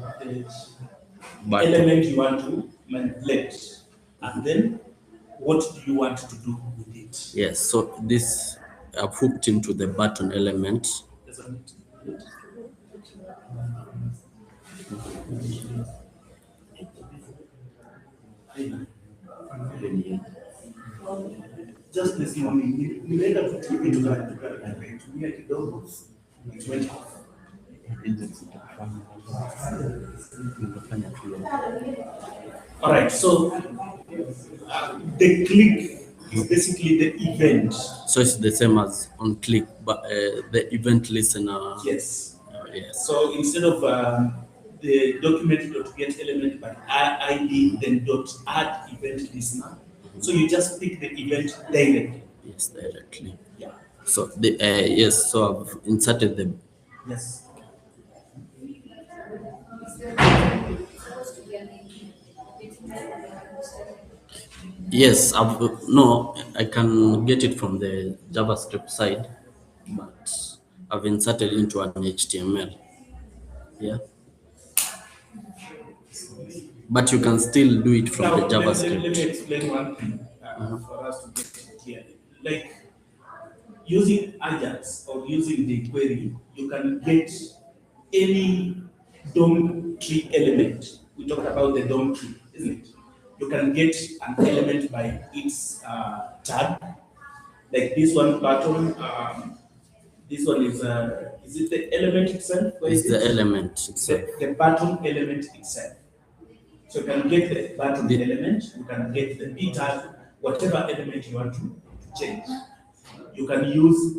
Speaker 7: Button.
Speaker 1: element you want to manipulate, and then what do you want to do with it?
Speaker 7: Yes. So this I've hooked into the button element.
Speaker 1: Doesn't it? Just this morning, nilienda tu TV tukatumia kidogo, it went off. All right, so the click is basically the event.
Speaker 7: So it's the same as on click, but the event listener.
Speaker 1: Yes.
Speaker 7: Yes.
Speaker 1: So instead of the document.get element by ID, then add event listener. So you just pick the event directly.
Speaker 7: Yes, directly.
Speaker 1: Yeah.
Speaker 7: So yes. So I've inserted the.
Speaker 1: Yes.
Speaker 7: Yes, no, I can get it from the JavaScript side, but I've inserted into an HTML. Yeah. But you can still do it from
Speaker 1: Now,
Speaker 7: the JavaScript.
Speaker 1: let me explain one thing for us to get it clear. Like using Ajax or using Jquery, you can get any DOM tree element. We talked about the DOM tree, isn't it? You can get an element by its tag. Like this one button, this one is it the element itself?
Speaker 7: It's the element itself.
Speaker 1: The button element itself. So you can get the button element, you can get the B tag, whatever element you want to change. You can use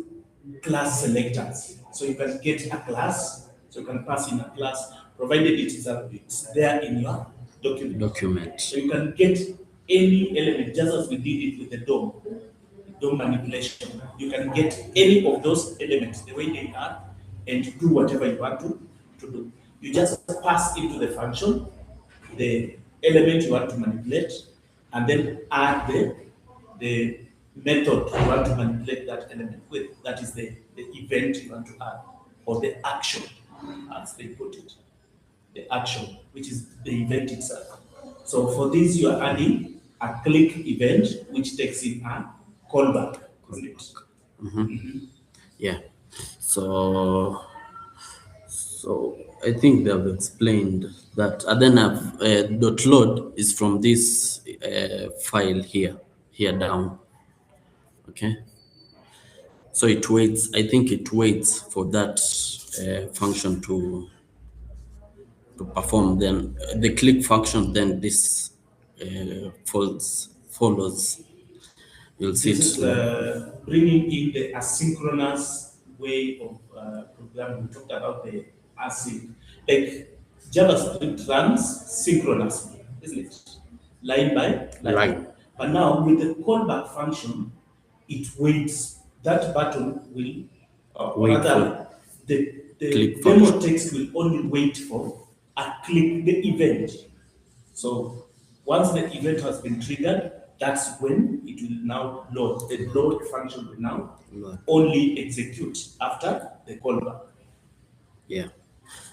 Speaker 1: class selectors. So you can get a class, so you can pass in a class, provided it's there in your document. So you can get any element, just as we did it with the DOM manipulation. You can get any of those elements the way they are and do whatever you want to do. You just pass into the function the element you want to manipulate, and then add the method you want to manipulate that element with. That is the event you want to add, or the action, as they put it. The action, which is the event itself. So for this, you are adding a click event, which takes in a callback.
Speaker 7: Yeah. So I think they have explained that. And then dot load is from this file here down. Okay. So it waits. I think it waits for that function to perform. Then the click function. Then this follows. You'll see
Speaker 1: This
Speaker 7: it.
Speaker 1: is bringing in the asynchronous way of programming. We talked about the async. Like JavaScript runs synchronously, isn't it? Line by line.
Speaker 7: Line.
Speaker 1: But now with the callback function, it waits. That button will, or
Speaker 7: Wait
Speaker 1: rather, the
Speaker 7: click
Speaker 1: demo
Speaker 7: function.
Speaker 1: text will only wait for a click, the event. So once the event has been triggered, that's when it will now load. The load function will now
Speaker 7: Load.
Speaker 1: only execute after the callback.
Speaker 7: Yeah.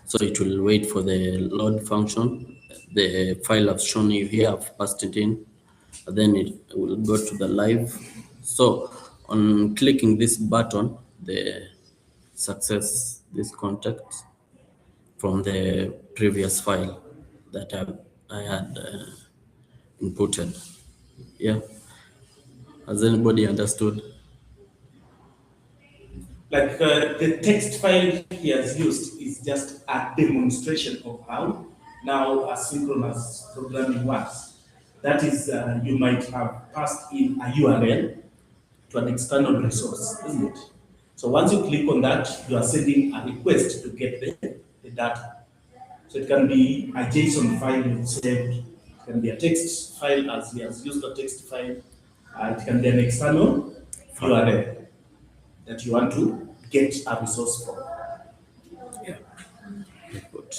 Speaker 7: So it will wait for the load function. The file I've shown you here, I've passed it in. And then it will go to the live. So on clicking this button, the success, this contact from the previous file that I had inputted. Yeah. Has anybody understood?
Speaker 1: Like the text file he has used is just a demonstration of how now asynchronous programming works. That is, you might have passed in a URL to an external resource, isn't it? So once you click on that, you are sending a request to get the data. So it can be a JSON file you saved, it can be a text file as he has used a text file, it can be an external URL that you want to get a resource from.
Speaker 7: Good.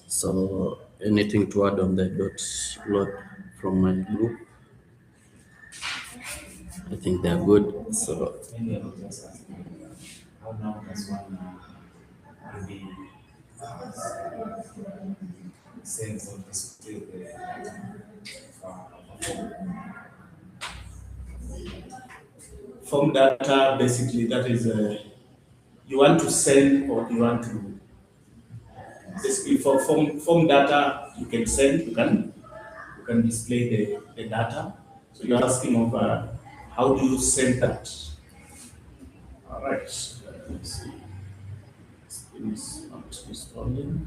Speaker 7: So anything to add on the dot load from my group? I think they're good. So
Speaker 3: Many of us ask me, how long does one really sense of display
Speaker 1: Form data, basically, that is, you want to send or you want to, basically for form data, you can send, you can display the data. So you're asking of how do you send that? All right, let's see. Screen is not responding.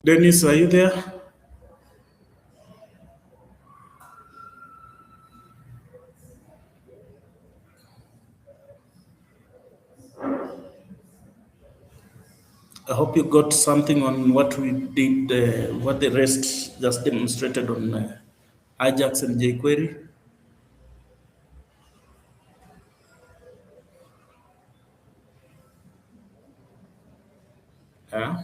Speaker 1: Dennis, are you there? I hope you got something on what we did, what the rest just demonstrated on Ajax and jQuery. Yeah.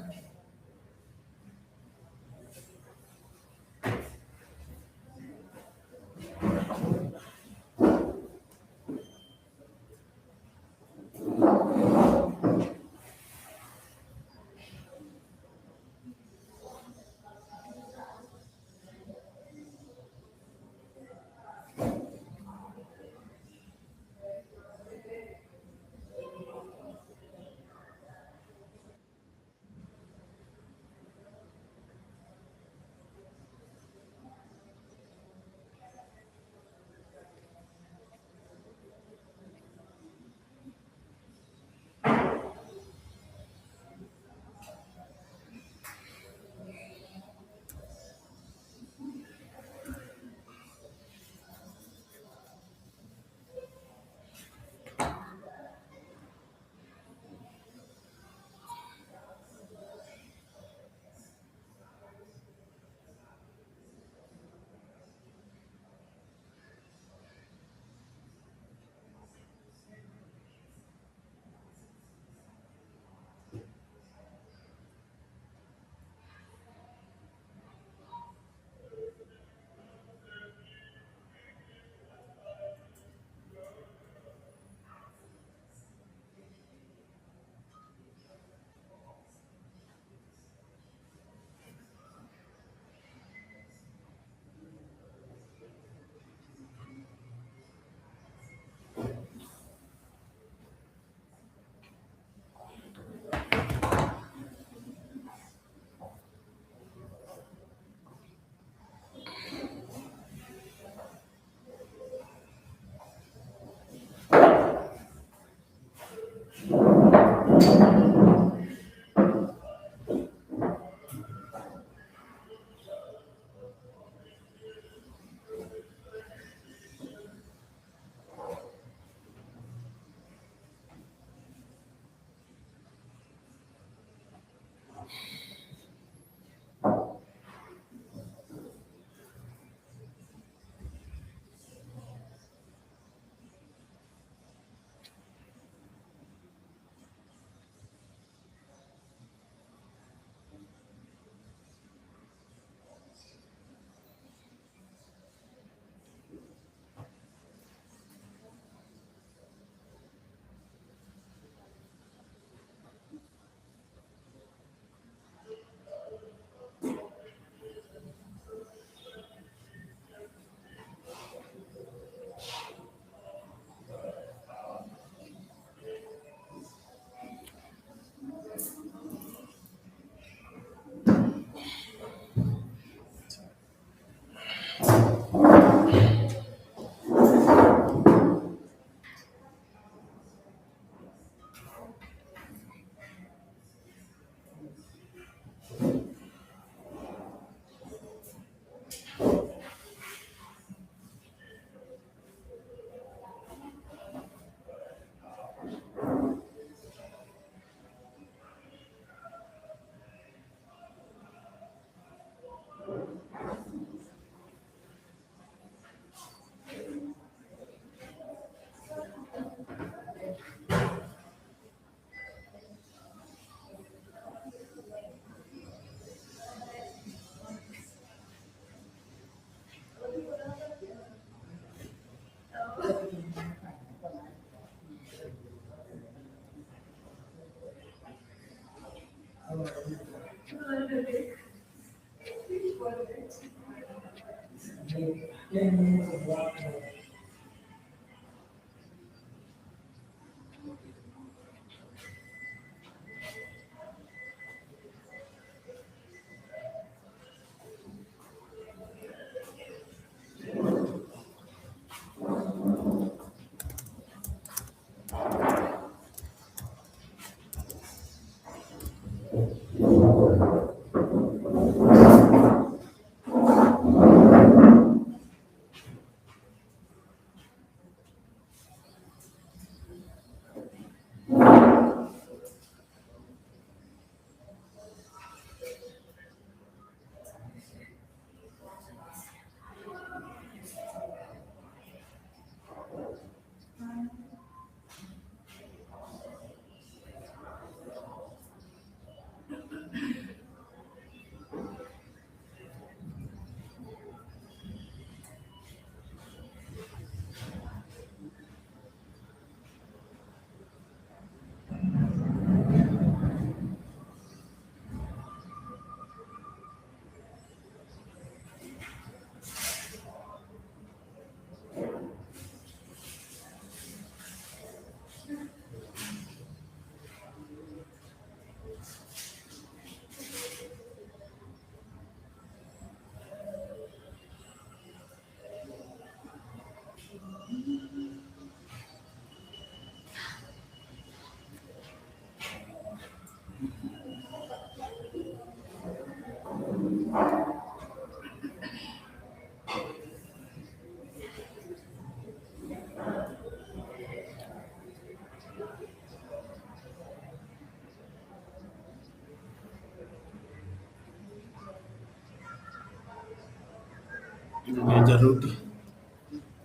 Speaker 1: Nimejarudi.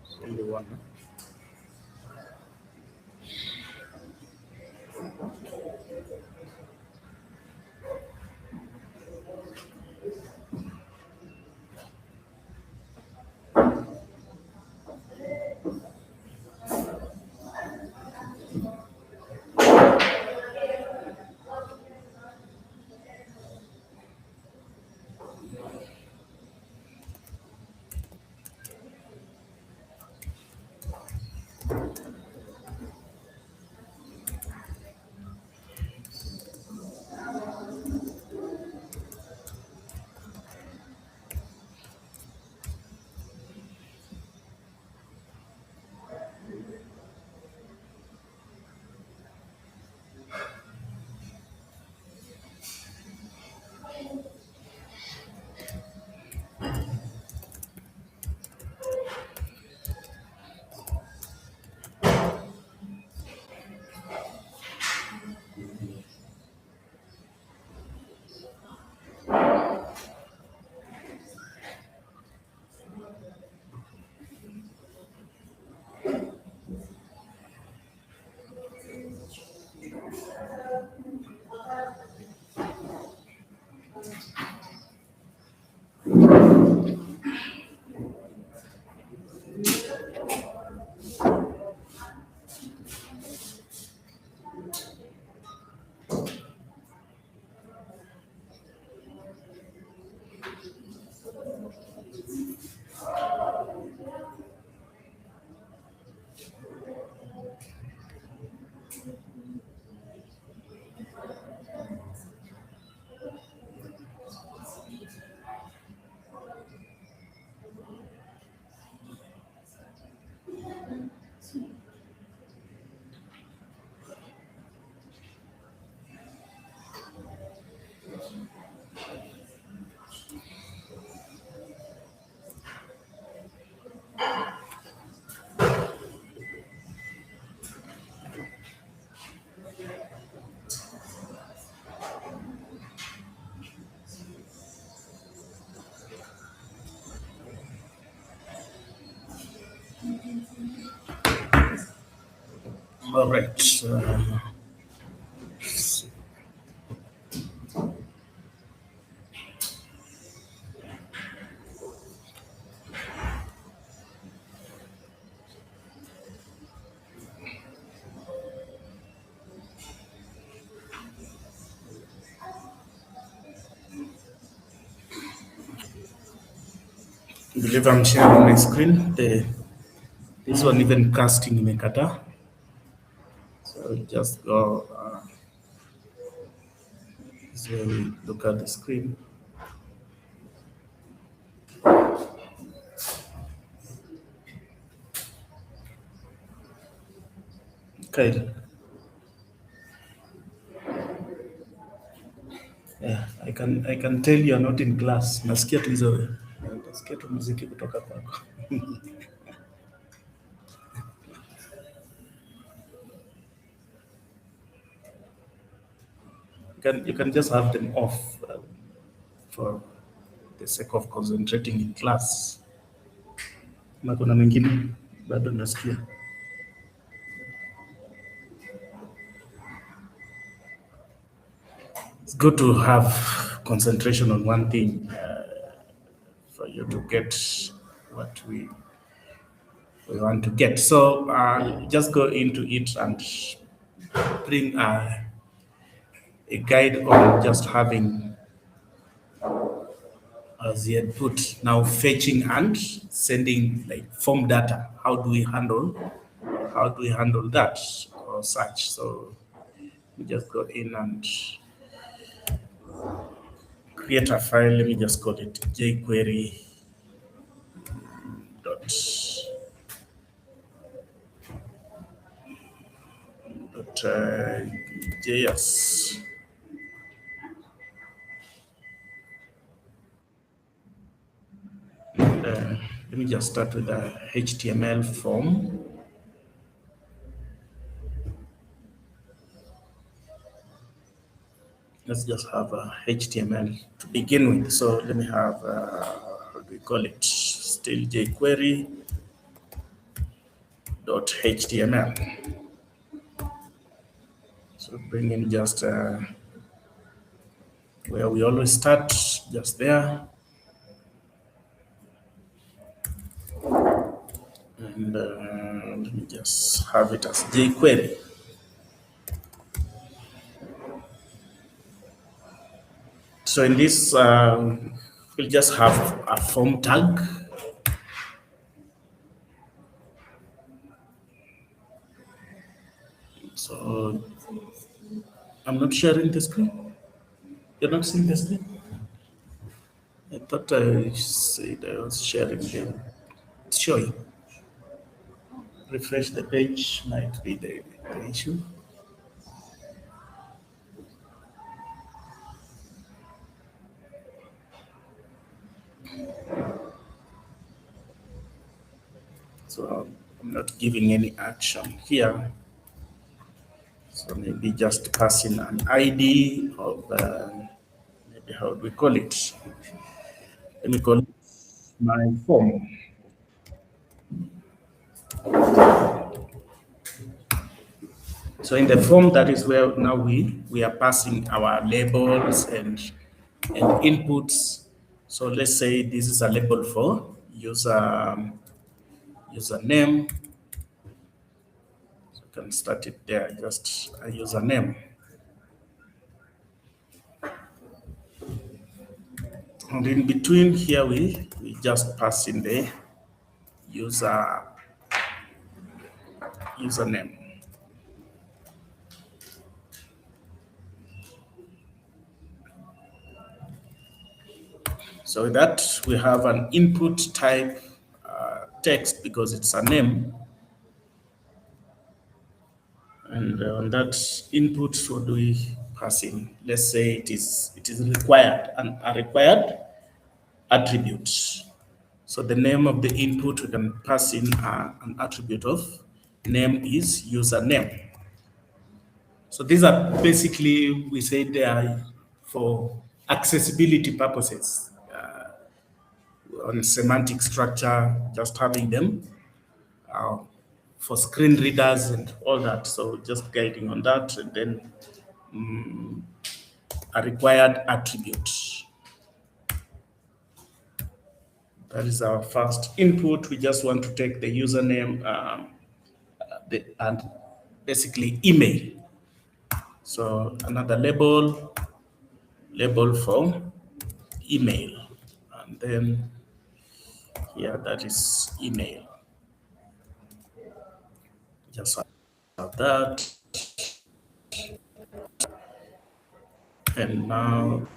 Speaker 1: Zindua. All right. I believe I'm sharing my screen. This one even casting imekata. So just go. This way we look at the screen. Okay. Yeah, I can tell you are not in class. Nasikia tu hizo. Nasikia tu muziki kutoka kwako. You can just have them off for the sake of concentrating in class. Na kuna mengine bado nasikia. It's good to have concentration on one thing for you to get what we want to get. So just go into it and bring a guide on just having, as he had put, now fetching and sending like form data. How do we handle that or such? So we just go in and create a file. Let me just call it Jquery dot JS. Let me just start with the HTML form. Let's just have a HTML to begin with. So let me have, how do we call it? still jQuery.html. So bring in just where we always start, just there. And let me just have it as jQuery. So in this, we'll just have a form tag. So I'm not sharing the screen. You're not seeing the screen? I thought I said I was sharing the, it's showing. Refresh the page, might be the issue. So I'm not giving any action here. So maybe just passing an ID of, maybe how do we call it? Let me call it my form. So in the form, that is where now we are passing our labels and inputs. So let's say this is a label for username. So you can start it there, just a username. And in between here, we just pass in the username. So with that, we have an input type text because it's a name. And on that input, what do we pass in? Let's say it is required, a required attribute. So the name of the input, we can pass in an attribute of name is username. So these are basically, we say they are for accessibility purposes. On semantic structure, just having them for screen readers and all that. So just guiding on that, and then a required attribute. That is our first input. We just want to take the username and basically email. So another label for email. And then here, that is email. Just have that. And now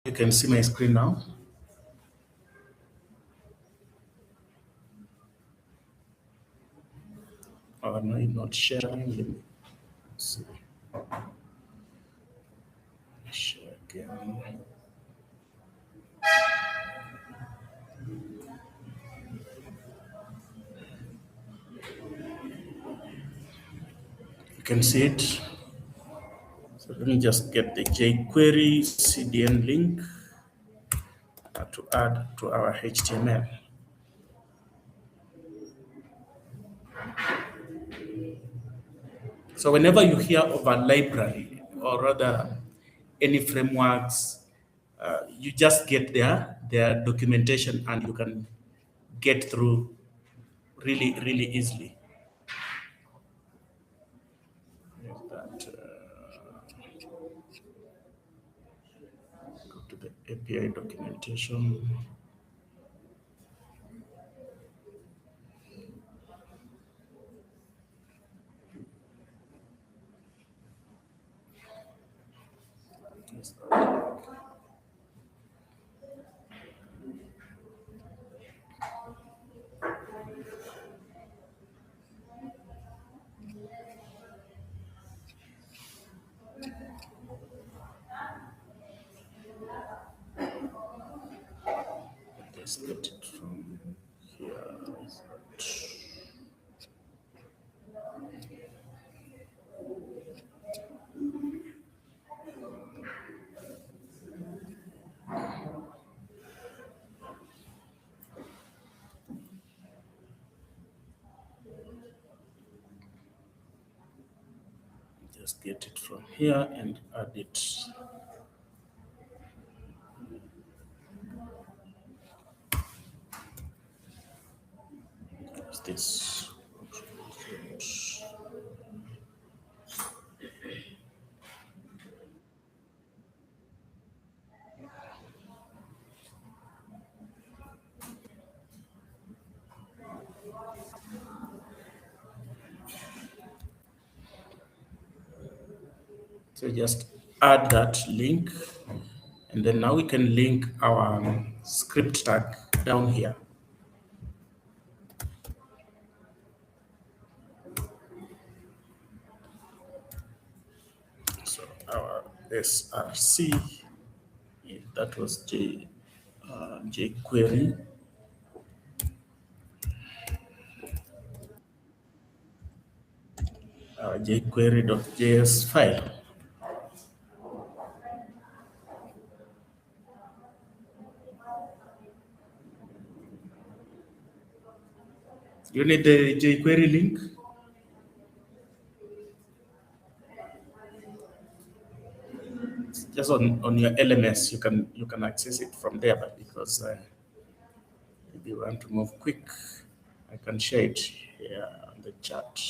Speaker 1: You can see my screen now. Oh, no, you're not sharing. Let me see. Share again. You can see it. So let me just get the jQuery CDN link to add to our HTML. So whenever you hear of a library, or rather any frameworks, you just get their documentation and you can get through really easily. There's that, go to the API documentation. Let's get it from here. Just get it from here and add it. What's this? So just add that link, and then now we can link our script tag down here. So our SRC, that was jQuery. Our jQuery.js file. You need the jQuery link? Just on your LMS, you can access it from there, but because if you want to move quick, I can share it here on the chat.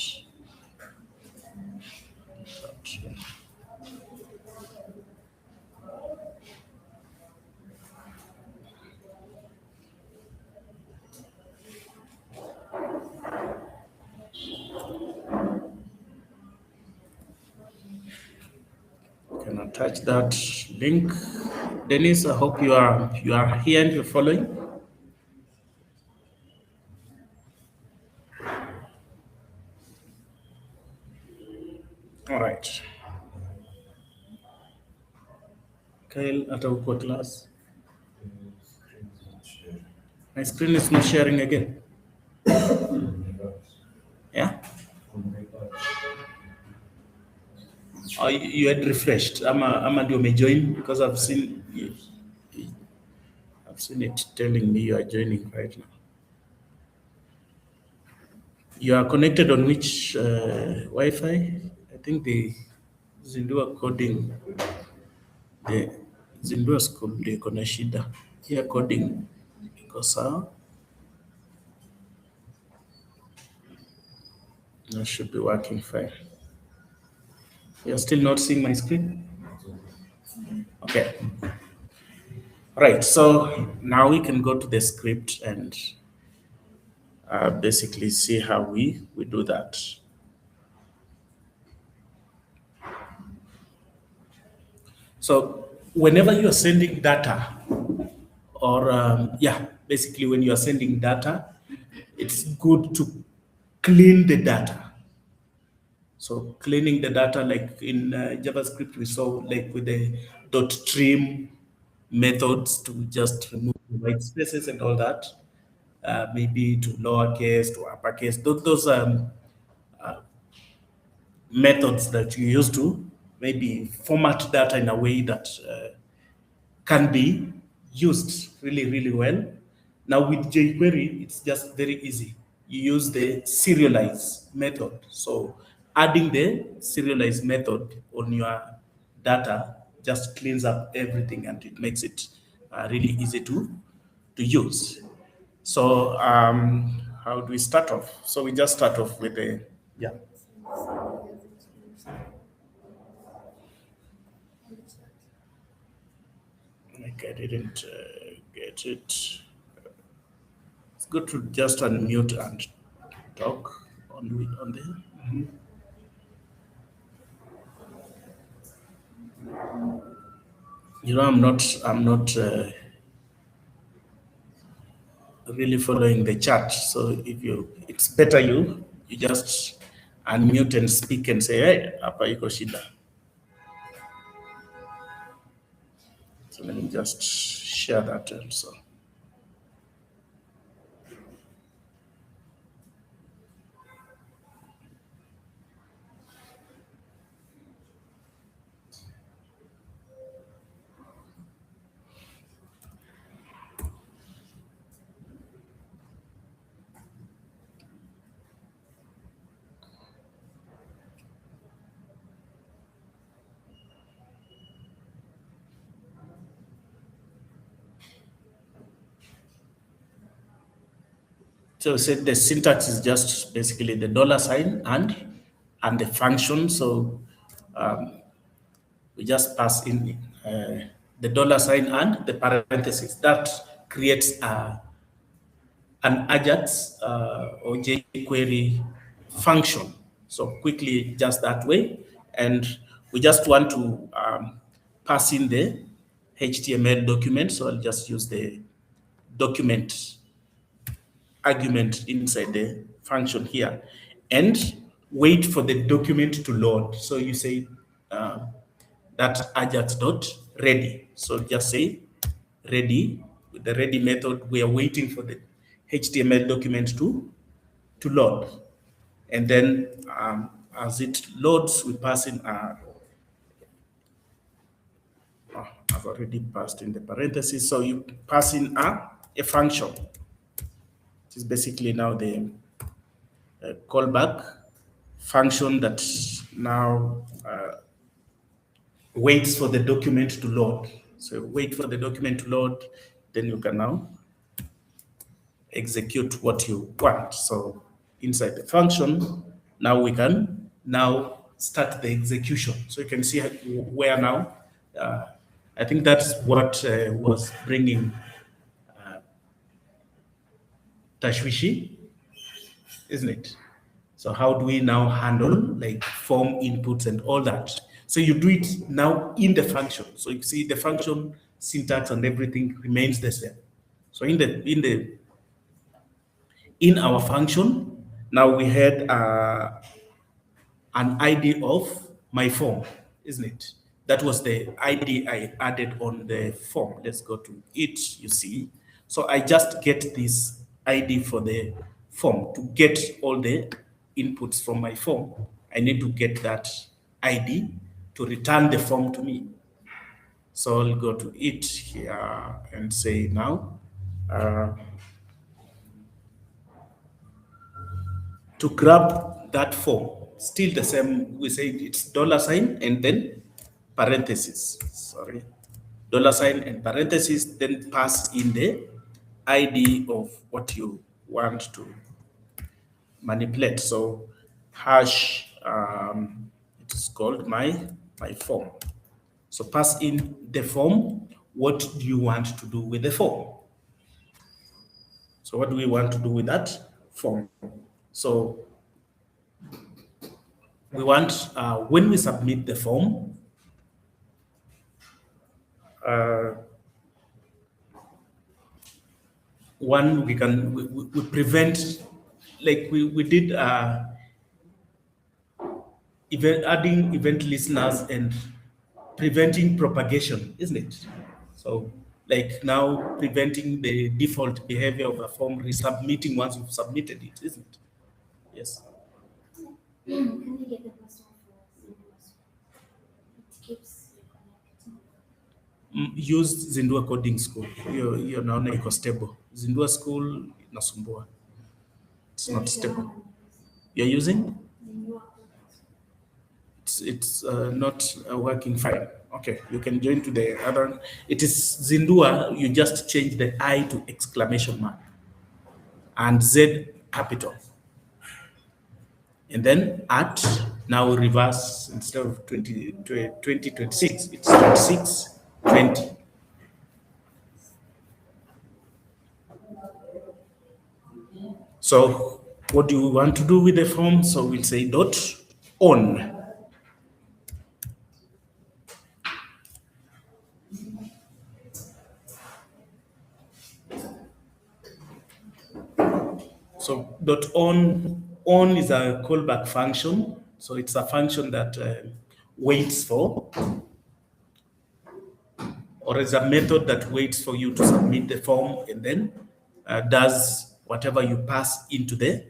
Speaker 1: Can attach that link. Dennis, I hope you are here and you're following. All right. Kyle, at our class. My screen is not sharing again. Yeah? Oh, you had refreshed. Amad, you may join because I've seen it telling me you are joining right now. You are connected on which Wi-Fi? I think the Zindua coding, the Zindua school, the Konashida. Here coding, because that should be working fine. You're still not seeing my screen? Okay. Right, so now we can go to the script and basically see how we do that. So whenever you are sending data, or basically when you are sending data, it's good to clean the data. So cleaning the data, like in JavaScript, we saw like with the .trim methods to just remove the white spaces and all that, maybe to lowercase to uppercase. Those methods that you use to maybe format data in a way that can be used really, really well. Now with jQuery, it's just very easy. You use the serialize method. So adding the serialize method on your data just cleans up everything and it makes it really easy to use. So how do we start off? So we just start off with the, yeah. Like I didn't get it. It's good to just unmute and talk on there. You know, I'm not really following the chat. So it's better you just unmute and speak and say, hey, hapa iko shida. So let me just share that also. So said the syntax is just basically the $sign and the function. So we just pass in the $sign and the parentheses. That creates an Ajax or jQuery function. So quickly, just that way. And we just want to pass in the HTML document. So I'll just use the document argument inside the function here and wait for the document to load. So you say that Ajax dot ready. So just say ready. With the ready method, we are waiting for the HTML document to load. And then as it loads, we pass in I've already passed in the parentheses. So you pass in a function. It is basically now the callback function that now waits for the document to load. So wait for the document to load, then you can now execute what you want. So inside the function, now we can now start the execution. So you can see where now, I think that's what was bringing tashwishi, isn't it? So how do we now handle like form inputs and all that? So you do it now in the function. So you see the function syntax and everything remains the same. So in our function, now we had an ID of my form, isn't it? That was the ID I added on the form. Let's go to it, you see. So I just get this ID for the form. To get all the inputs from my form, I need to get that ID to return the form to me. So I'll go to it here and say now, to grab that form, still the same, we say it's $sign and then parentheses, sorry, $sign and parentheses, then pass in the ID of what you want to manipulate. So hash, it is called my form. So pass in the form. What do you want to do with the form? So what do we want to do with that form? So we want, when we submit the form, one, we prevent, like we did adding event listeners and preventing propagation, isn't it? So like now preventing the default behavior of a form resubmitting once you've submitted it, isn't it? Yes.
Speaker 6: Can I get the password for Zindua? It keeps reconnecting.
Speaker 1: Use Zindua coding school. You're now iko stable. Zindua school inasumbua. It's not stable. You're using?
Speaker 6: Zindua.
Speaker 1: It's not working fine. Okay, you can join to the other. It is Zindua. You just change the I to exclamation mark and Z capital. And then at now reverse, instead of 2026, it's 2620. So what do you want to do with the form? So we'll say dot on. So dot on is a callback function. So it's a function that waits for, or is a method that waits for you to submit the form and then does whatever you pass into the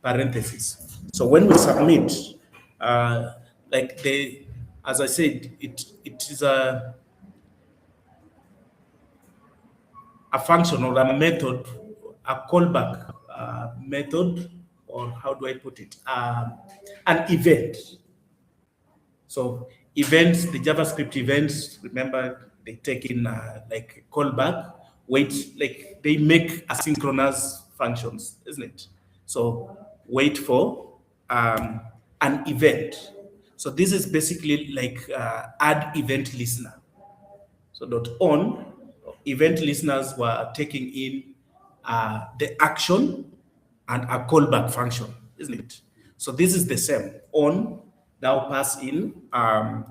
Speaker 1: parentheses. So when we submit, as I said, it is a function or a method, a callback method, or how do I put it? An event. So events, the JavaScript events, remember they take in like callback, wait, like they make asynchronous functions, isn't it? So wait for an event. So this is basically like add event listener. So dot on, event listeners were taking in the action and a callback function, isn't it? So this is the same. On now pass in an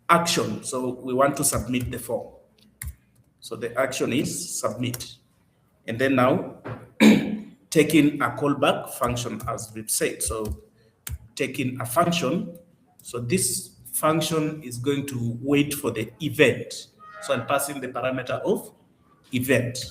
Speaker 1: action. So we want to submit the form. So the action is submit. And then now taking a callback function as we've said. So taking a function. So this function is going to wait for the event. So I'm passing the parameter of event.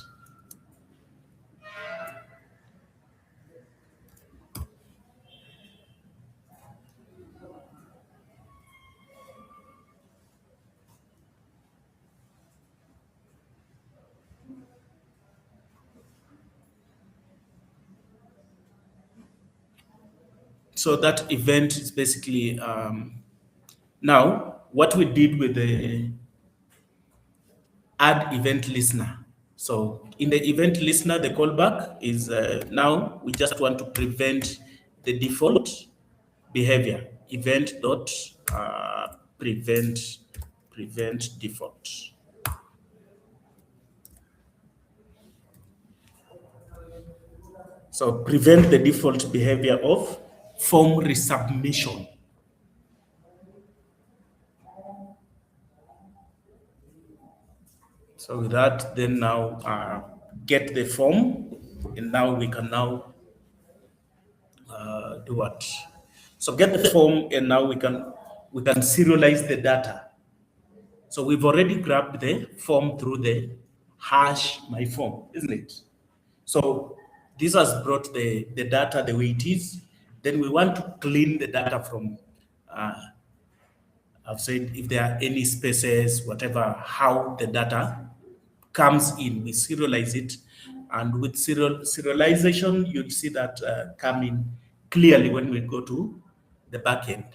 Speaker 1: So that event is basically, now what we did with the add event listener. So in the event listener, the callback is now we just want to prevent the default behavior, event dot prevent default. So prevent the default behavior of form resubmission. So with that, then now get the form, and now we can now do what? So get the form, and now we can serialize the data. So we've already grabbed the form through the hash my form, isn't it? So this has brought the data the way it is. Then we want to clean the data from, I've said if there are any spaces, whatever, how the data comes in, we serialize it. And with serialization, you'll see that coming clearly when we go to the backend.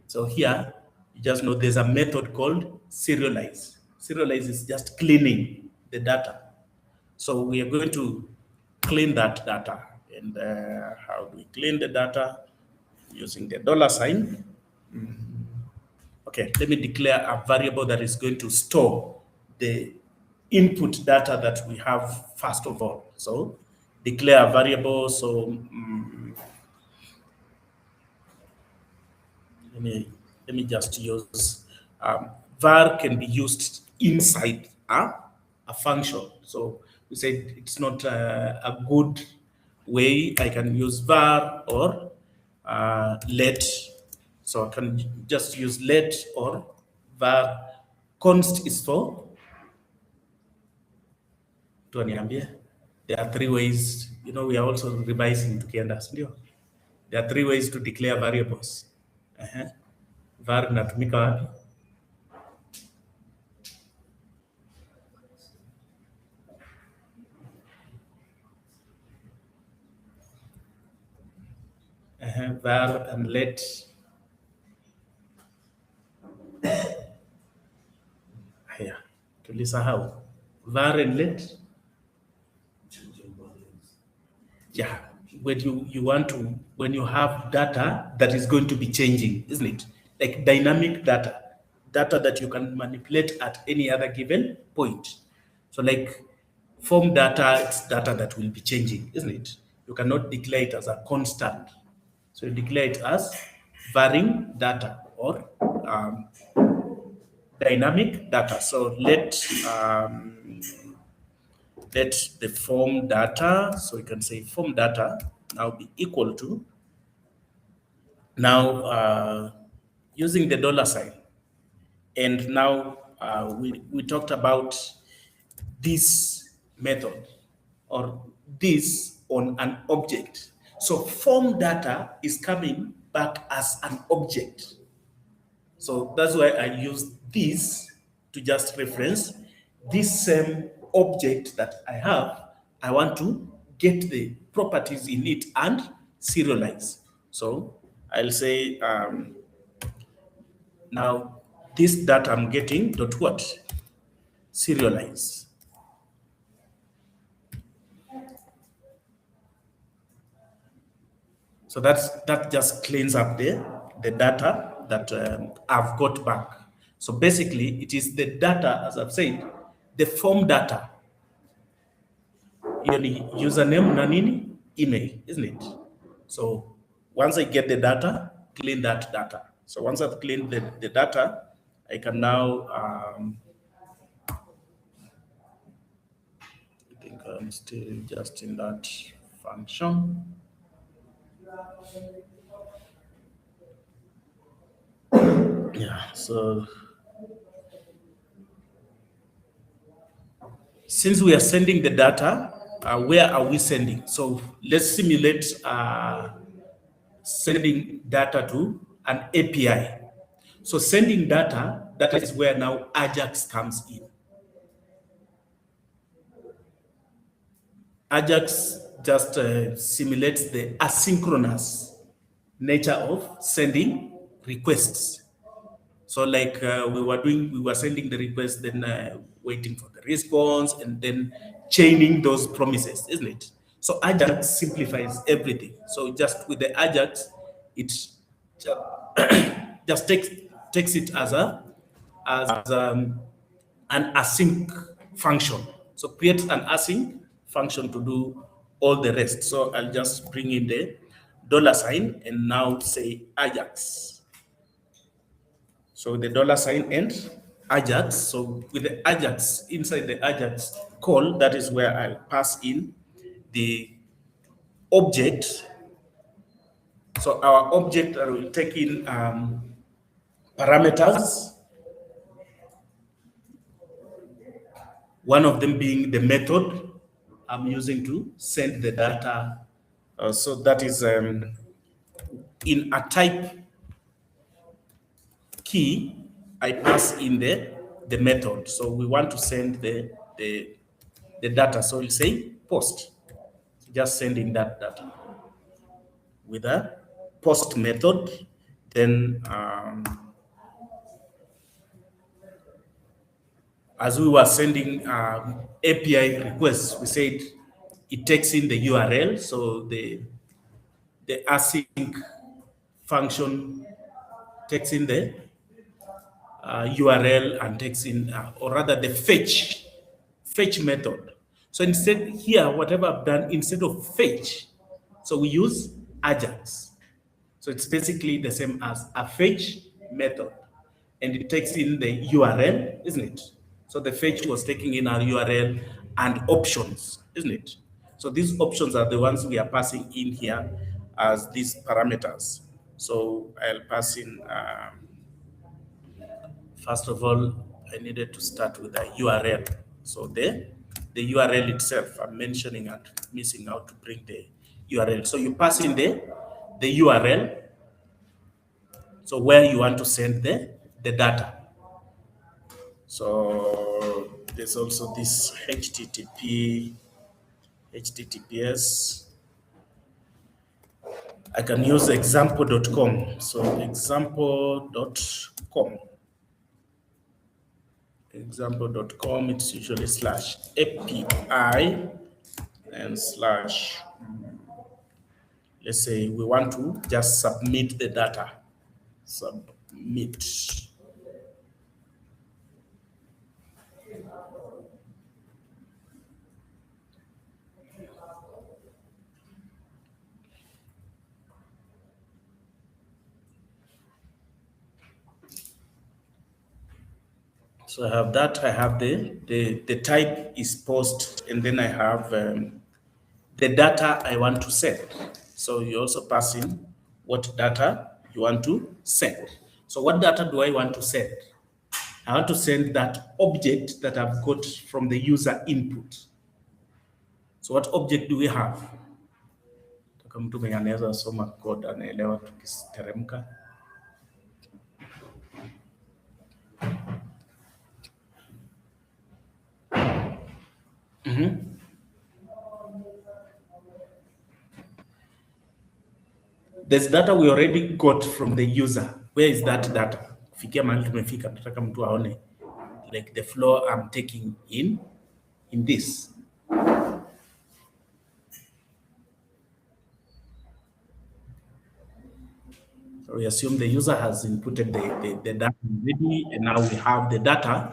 Speaker 1: So here, you just know there's a method called serialize. Serialize is just cleaning the data. So we are going to clean that data. And how do we clean the data? Using the $sign. Okay, let me declare a variable that is going to store the input data that we have first of all. So declare a variable. So let me just use var can be used inside a function. So we said it's not a good way. I can use var or let. So I can just use let or var. Const is for tuaniambia. There are three ways. We are also revising tukienda, ndio. There are three ways to declare variables. Var inatumika wapi? Var and let. Haya, tulisahau. Var and let. Yeah, when when you have data that is going to be changing, isn't it? Like dynamic data that you can manipulate at any other given point. So like form data, it's data that will be changing, isn't it? You cannot declare it as a constant. So you declare it as varying data or dynamic data. So let the form data, so you can say form data now be equal to, now using the dollar sign. And now we talked about this method or this on an object. So form data is coming back as an object. So that's why I use this to just reference this same object that I have. I want to get the properties in it and serialize. So I'll say now this data I'm getting dot what? Serialize. So that just cleans up the data that I've got back. So basically, it is the data, as I've said, the form data. Username na nini? Email, isn't it? So once I get the data, clean that data. So once I've cleaned the data, I can now, I think I'm still just in that function. Yeah, so since we are sending the data, where are we sending? So let's simulate sending data to an API. So sending data, that is where now Ajax comes in. Ajax just simulates the asynchronous nature of sending requests. So like we were sending the request, then waiting for the response, and then chaining those promises, isn't it? So Ajax simplifies everything. So just with the Ajax, it just takes it as an async function. So create an async function to do all the rest. So I'll just bring in the dollar sign and now say Ajax. So the dollar sign and Ajax. So with the Ajax, inside the Ajax call, that is where I'll pass in the object. So our object will take in parameters. One of them being the method I'm using to send the data. So that is in a type key, I pass in the method. So we want to send the data. So we'll say post, just sending that data with a post method. Then as we were sending API requests, we said it takes in the URL. So the async function takes in the URL and takes in, or rather the fetch method. So instead here, whatever I've done, instead of fetch, so we use Ajax. So it's basically the same as a fetch method. and it takes in the URL, isn't it? So the fetch was taking in our URL and options, isn't it? So these options are the ones we are passing in here as these parameters. So I'll pass in, first of all, I needed to start with the URL. So the URL itself, I'm mentioning and missing out to bring the URL. So you pass in the URL, so where you want to send the data. So there's also this HTTPS. I can use example.com. So example.com. Example.com, it's usually /API and / let's say we want to just submit the data. Submit. So I have that, I have the type is post, and then I have the data I want to send. So you also pass in what data you want to send. So what data do I want to send? I want to send that object that I've got from the user input. So what object do we have? Taka mtu mwenye anaweza soma code anaelewa tukiteremka. There's data we already got from the user. Where is that data? Fikia mahali tumefika, nataka mtu aone like the flow I'm taking in this. So we assume the user has inputted the data already, and now we have the data.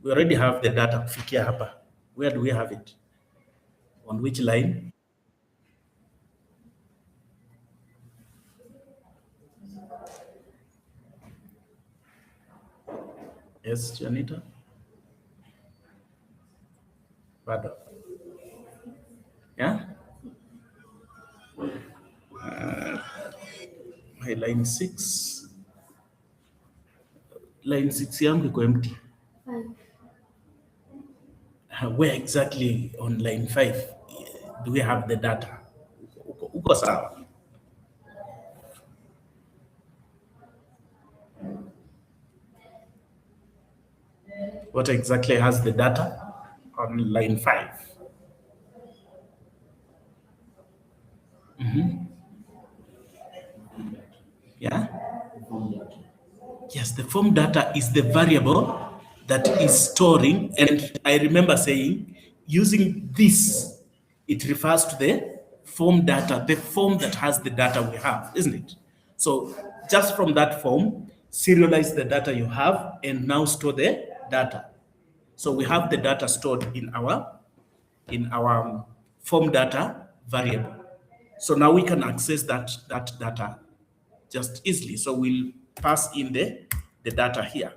Speaker 1: We already have the data. Fikia hapa. Where do we have it? On which line? Yes, Janita? Pardon. Yeah? My line 6. Line 6 yangu iko empty. Where exactly on line 5 do we have the data? Uko sawa. What exactly has the data on line 5? Yeah? Yes, the form data is the variable that is storing, and I remember saying, using this, it refers to the form data, the form that has the data we have, isn't it? So just from that form, serialize the data you have and now store the data. So we have the data stored in our form data variable. So now we can access that data just easily. So we'll pass in the data here.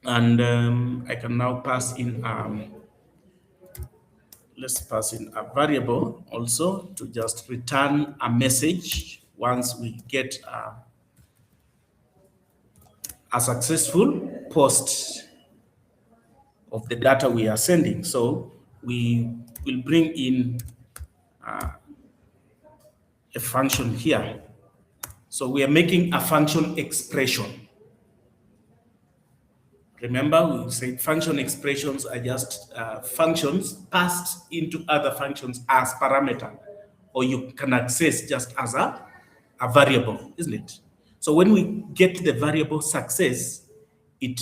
Speaker 1: And I can now pass in, let's pass in a variable also to just return a message once we get a successful post of the data we are sending. So we will bring in a function here. So we are making a function expression. Remember, we said function expressions are just functions passed into other functions as parameter, or you can access just as a variable, isn't it? So when we get the variable success, it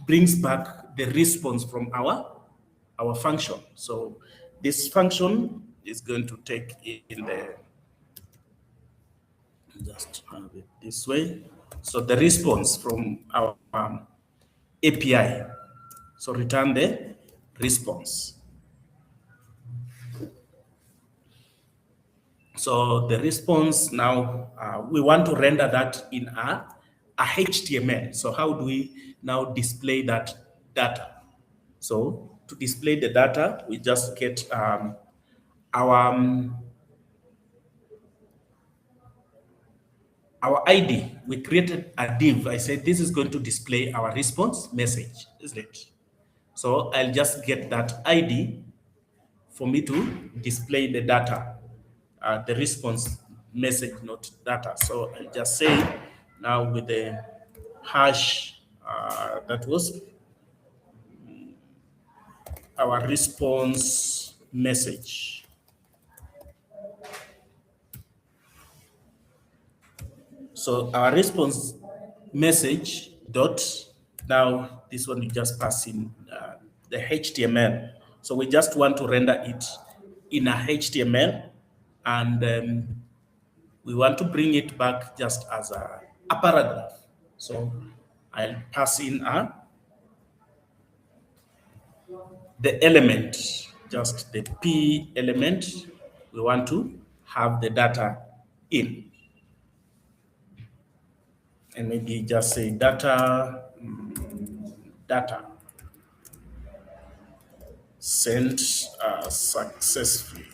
Speaker 1: brings back the response from our function. So this function is going to take in the, just have it this way. So the response from our API. So return the response. So the response now, we want to render that in a HTML. So how do we now display that data? So to display the data, we just get our ID. We created a div. I said this is going to display our response message, isn't it? So I'll just get that ID for me to display the data, the response message, not data. So I'll just say now with the hash, that was our response message. So our response message dot, now this one you just pass in the HTML. So we just want to render it in a HTML, and we want to bring it back just as a paragraph. So I'll pass in the element, just the P element we want to have the data in. And maybe just say data, data sent successfully.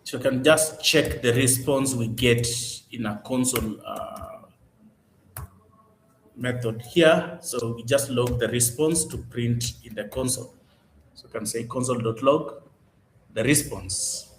Speaker 1: So you can just check the response we get in a console method here. So we just log the response to print in the console. So you can say console.log the response.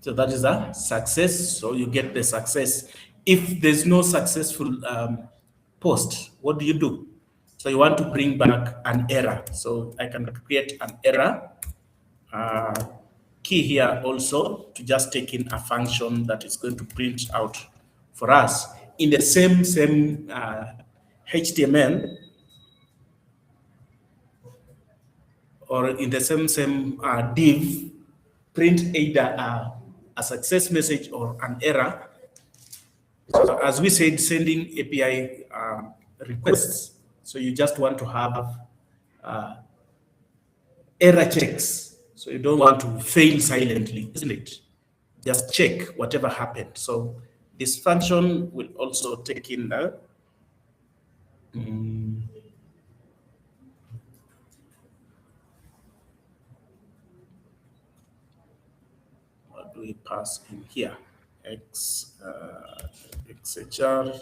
Speaker 1: So that is a success. So you get the success. If there's no successful post, what do you do? So you want to bring back an error. So I can create an error key here also to just take in a function that is going to print out for us in the same HTML, or in the same div, print either a success message or an error. So as we said, sending API requests. So you just want to have error checks. So you don't want to fail silently, isn't it? Just check whatever happened. So this function will also take in what do we pass in here? XHR,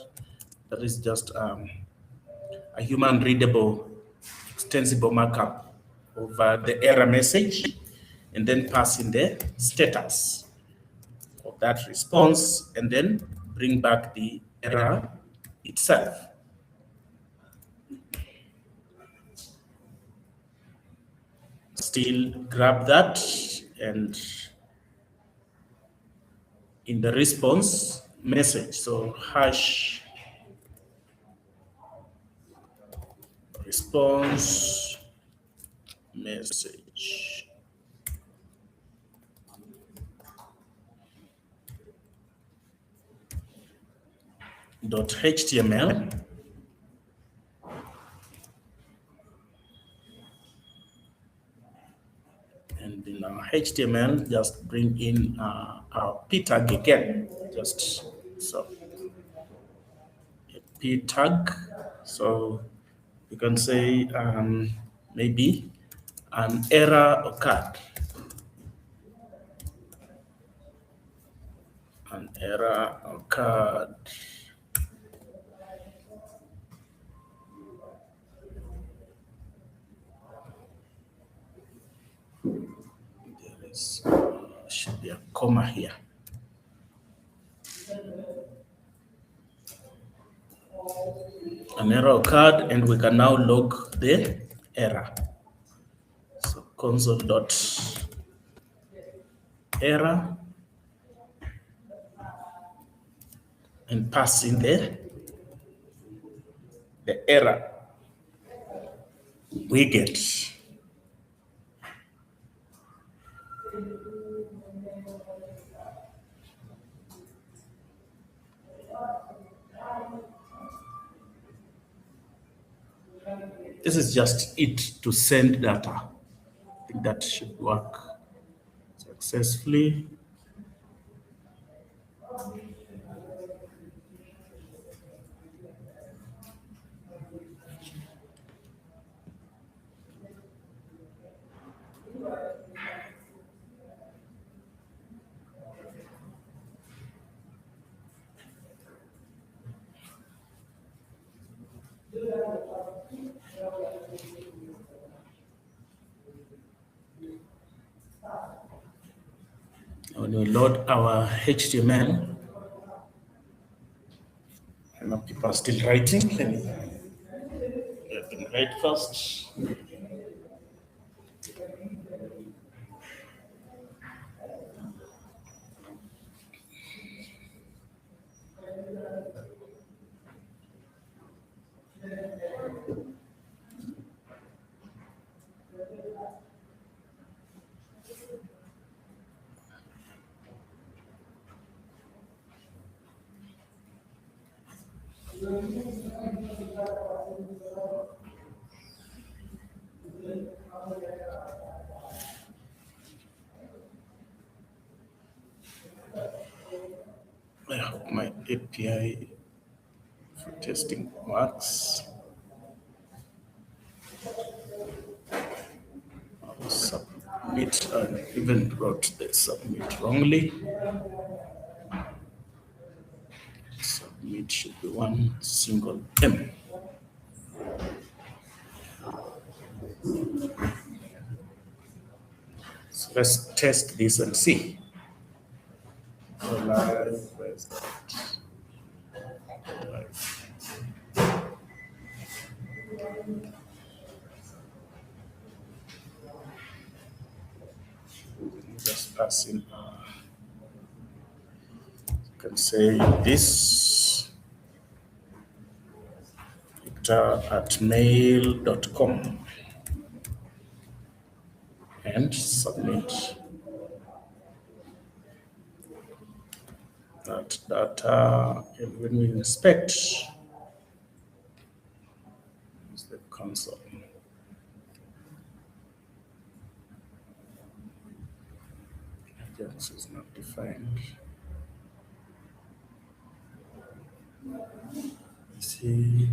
Speaker 1: that is just a human readable extensible markup of the error message, and then pass in the status of that response, and then bring back the error itself. Still grab that, and in the response message, so hash response message dot HTML, and in our HTML just bring in our p tag again, just so a p tag. So you can say maybe an error occurred. An error occurred. So should be a comma here. An error occurred, and we can now log the error. So console.error and pass in the error we get. This is just it to send data. I think that should work successfully. When we load our HTML, I know people are still writing. Let them write first. I hope my API for testing works. I'll submit. I even wrote the submit wrongly. Submit should be one single M. So let's test this and see. Go live. Where's that? Live. Just pass in. You can say this victor@mail.com and submit. That data, and when we inspect, is the console. Ajax is not defined. See.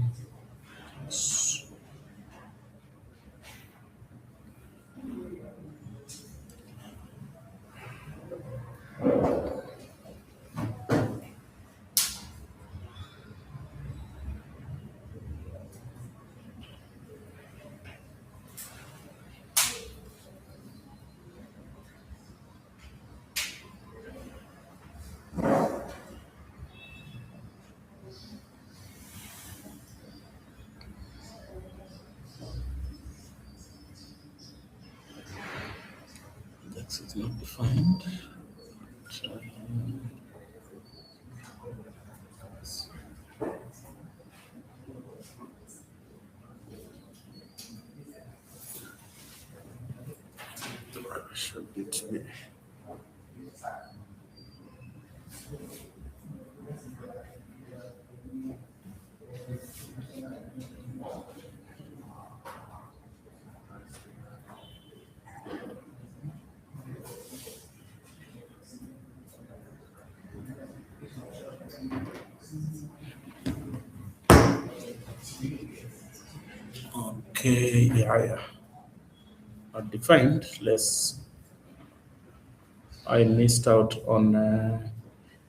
Speaker 1: Ajax is not defined. Should it be? Okay, yeah. Not defined. I missed out on.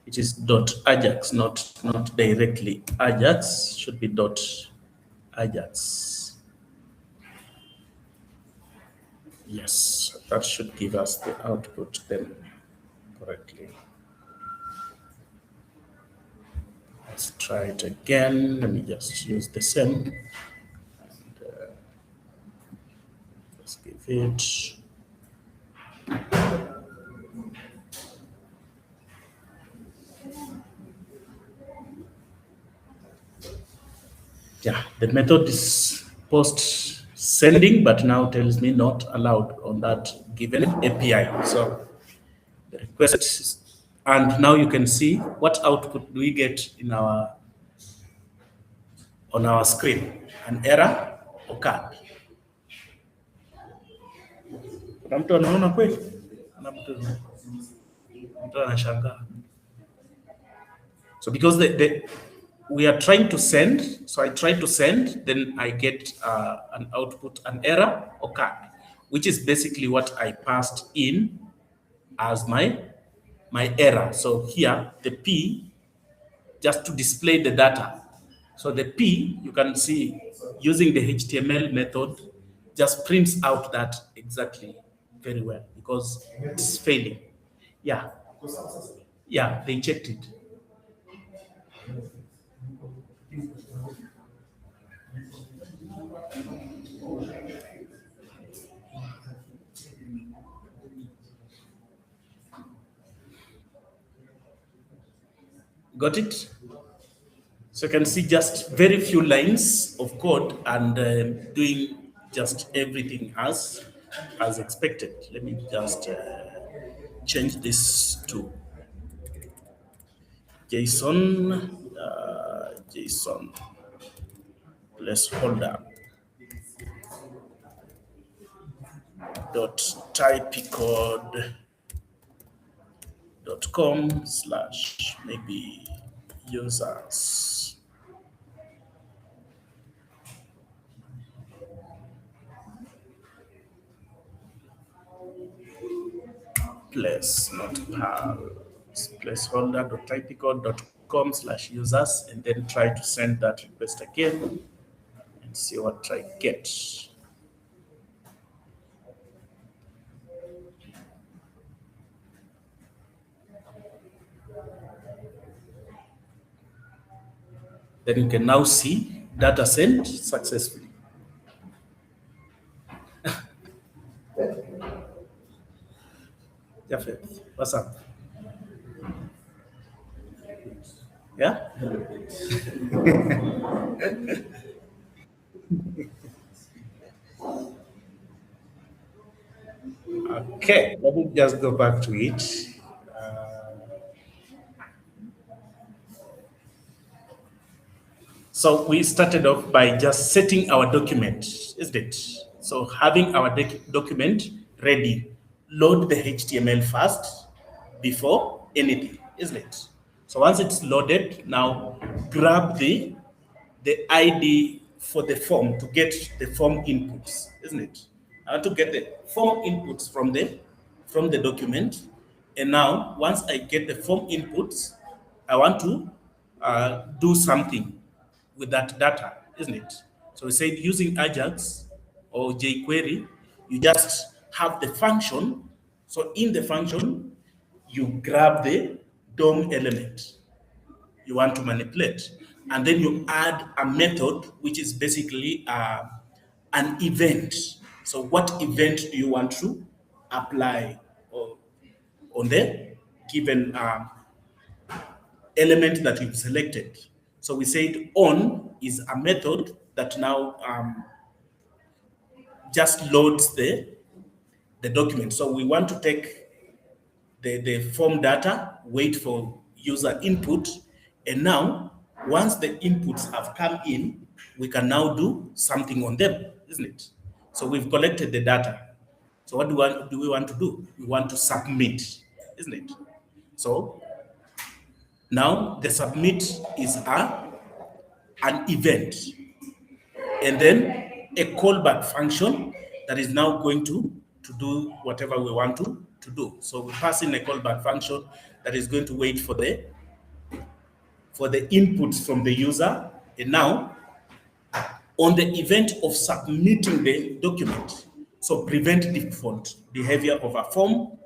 Speaker 1: It is .ajax, not directly Ajax. Should be .ajax. Yes, that should give us the output then correctly. Let's try it again. Let me just use the same. And, let's give it. Yeah, the method is post sending, but now tells me not allowed on that given API. So the request is, and now you can see what output do we get in our on our screen, an error occurred. Kuna mtu anaona kweli? Kuna mtu anashangaa. So because we are trying to send, so I try to send, then I get an output, an error occurred, which is basically what I passed in as my error. So here the P, just to display the data. So the P, you can see using the HTML method, just prints out that exactly very well because it's failing. Yeah. Yeah, they checked it. Got it? So you can see just very few lines of code and doing just everything as expected. Let me just change this to JSON, JSON placeholder dot typicode.com slash maybe users. Place, not pal. Placeholder.typicode.com slash users, and then try to send that request again and see what I get. Then you can now see data sent successfully. Jafet, what's up? Yeah? Okay, let me just go back to it. So we started off by just setting our document, isn't it? So having our document ready, load the HTML first before anything, isn't it? So once it's loaded, now grab the ID for the form to get the form inputs, isn't it? I want to get the form inputs from the document. And now, once I get the form inputs, I want to do something with that data, isn't it? So we said using Ajax or Jquery, you just have the function. So in the function, you grab the DOM element you want to manipulate. And then you add a method, which is basically an event. So what event do you want to apply on the given element that you've selected? So we said on is a method that now just loads the document. So we want to take the form data, wait for user input, and now once the inputs have come in, we can now do something on them, isn't it? So we've collected the data. So what do we want to do? We want to submit, isn't it? So now the submit is an event, and then a callback function that is now going to do whatever we want to do. So we pass in a callback function that is going to wait for the inputs from the user. And now on the event of submitting the document, So prevent default behavior of a form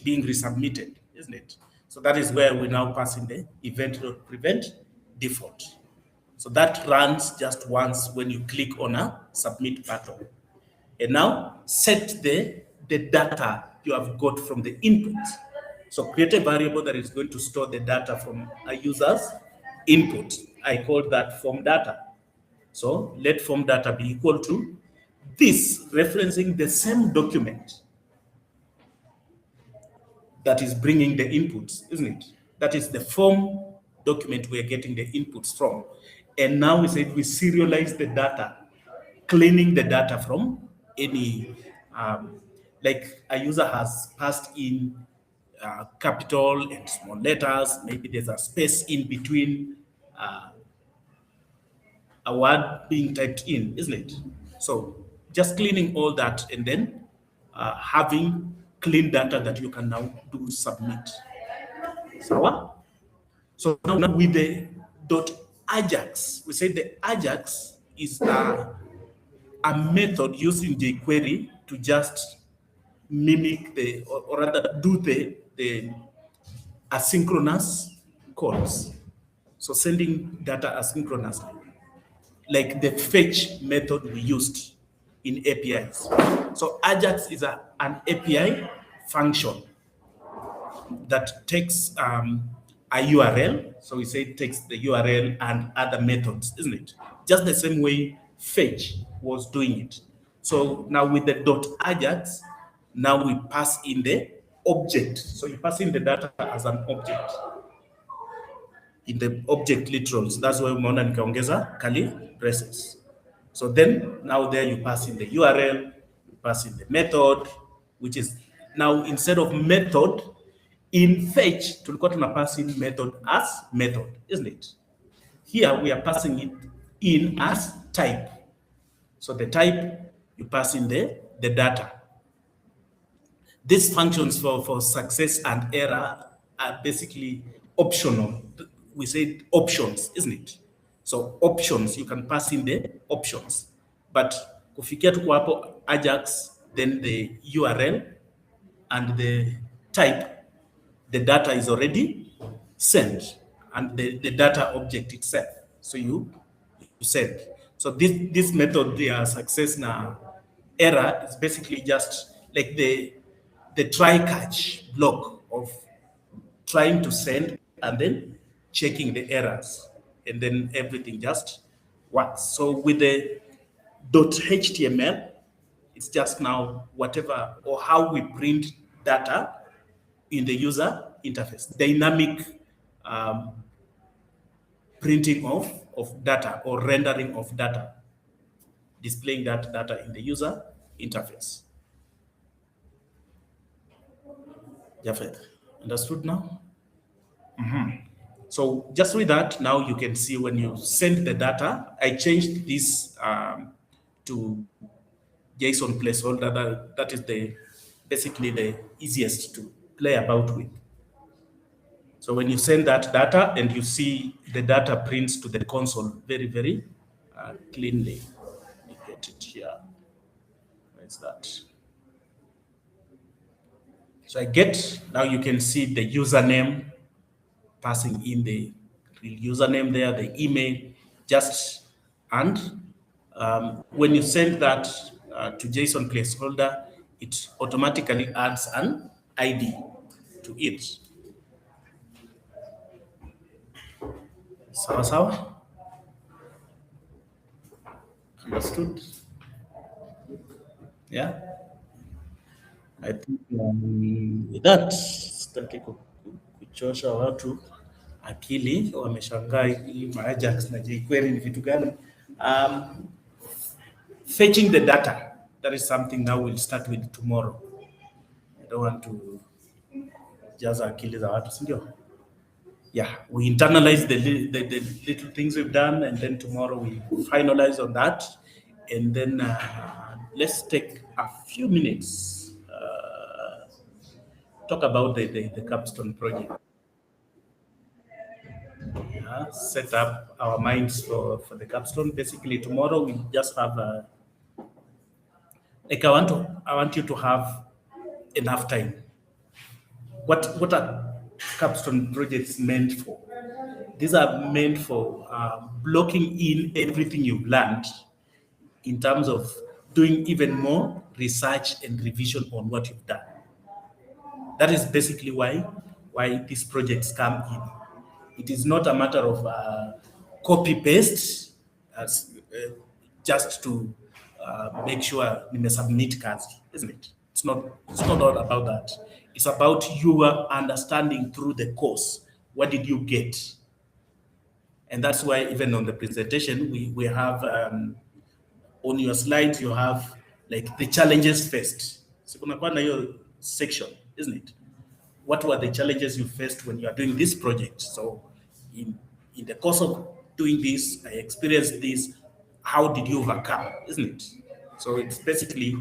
Speaker 1: being resubmitted, isn't it? So that is where we now pass in the event.prevent default. So that runs just once when you click on a submit button. And now set the data you have got from the input. So create a variable that is going to store the data from a user's input. I call that form data. So let form data be equal to this, referencing the same document that is bringing the inputs, isn't it? That is the form document we're getting the inputs from. And now we said we serialize the data, cleaning the data from any, like a user has passed in capital and small letters, maybe there's a space in between a word being typed in, isn't it? So just cleaning all that and then having clean data that you can now do submit. So, so now with the .ajax, we say the Ajax is a method used in jQuery to just mimic or rather do the asynchronous calls. So sending data asynchronously, like the fetch method we used in APIs. So Ajax is an API function that takes a URL. So we say it takes the URL and other methods, isn't it? Just the same way fetch was doing it. So now with the .ajax, now we pass in the object. So you pass in the data as an object in the object literals. That's why umeona nikaongeza curly braces. So then now there you pass in the URL, you pass in the method, which is now instead of method, in fetch, tulikuwa tuna pass in method as method, isn't it? Here we are passing it in as type. So the type, you pass in the data. These functions for success and error are basically optional. We say options, isn't it? So options, you can pass in the options. But kufikia tuko hapo Ajax, then the URL and the type, the data is already sent and the data object itself. So you send. So this method, the success now error is basically just like the try catch block of trying to send and then checking the errors, and then everything just works. So with the .html, it's just now whatever or how we print data in the user interface, dynamic printing of data or rendering of data, displaying that data in the user interface. Jafet, understood now? So just with that, now you can see when you send the data, I changed this to JSON placeholder. That is basically the easiest to play about with. So when you send that data and you see the data prints to the console very, very cleanly. Let me get it here. Where's that? So now you can see the username, passing in the real username there, the email, and when you send that to JSON placeholder, it automatically adds an ID to it. Sawa sawa? Understood? Yeah? I think with that, sitaki kuchosha watu akili, wameshangaa hii Ajax na jQuery ni vitu gani. Fetching the data, that is something now we'll start with tomorrow. I don't want to jaza akili za watu, sindio? Yeah, we internalize the little things we've done, and then tomorrow we finalize on that. And then let's take a few minutes, talk about the capstone project. Set up our minds for the capstone. Basically tomorrow we just have Like I want you to have enough time. What are capstone projects meant for? These are meant for blocking in everything you've learned in terms of doing even more research and revision on what you've done. That is basically why these projects come in. It is not a matter of copy paste as just to make sure you submit cards, isn't it? It's not. It's not all about that. It's about your understanding through the course. What did you get? And that's why even on the presentation we have on your slides you have like the challenges faced. So kunakuwa na hiyo section, isn't it? What were the challenges you faced when you are doing this project? So in the course of doing this, I experienced this. How did you overcome? Isn't it? So it's basically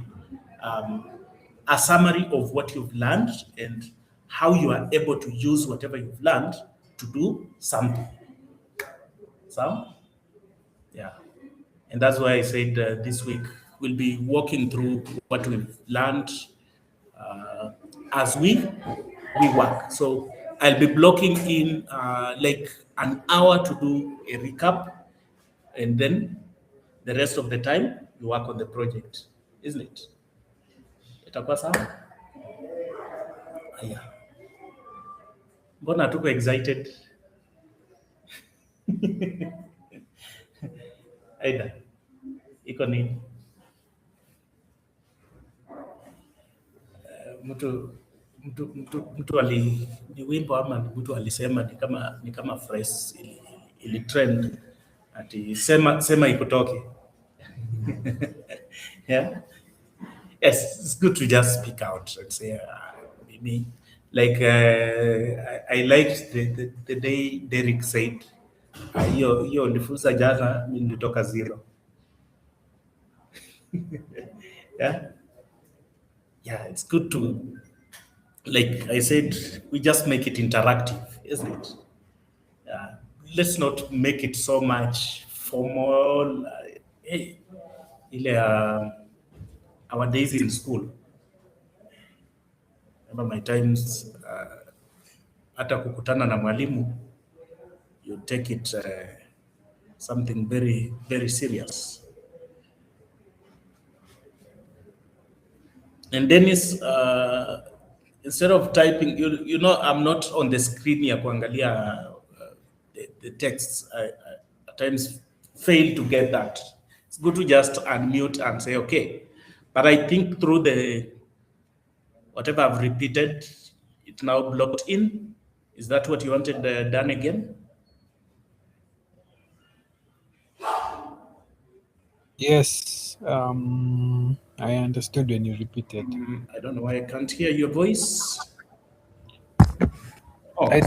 Speaker 1: a summary of what you've learned and how you are able to use whatever you've learned to do something. So, yeah. And that's why I said this week we'll be walking through what we've learned as we work. So I'll be blocking in like an hour to do a recap, and then the rest of the time you work on the project, isn't it? Itakuwa sawa? Aya. Mbona tuko excited? Aida, iko nini? Mtu ni wimbo ama mtu alisema ni kama phrase ili trend ati sema ikutoke. Yeah. Yes, it's good to just speak out and say maybe like I liked the day Derek said hiyo nilifunza jana nilitoka zero. Yeah. Yeah, it's good to, like I said, we just make it interactive, isn't it? Let's not make it so much formal. Hey, our days in school. Remember my times, hata kukutana na mwalimu, you take it something very, very serious. And Dennis, instead of typing, you know, I'm not on the screen ya kuangalia the texts. I at times fail to get that. It's good to just unmute and say, okay. But I think through the, whatever I've repeated, it's now blocked in. Is that what you wanted done again?
Speaker 8: Yes, I understood when you repeated.
Speaker 1: I don't know why I can't hear your voice.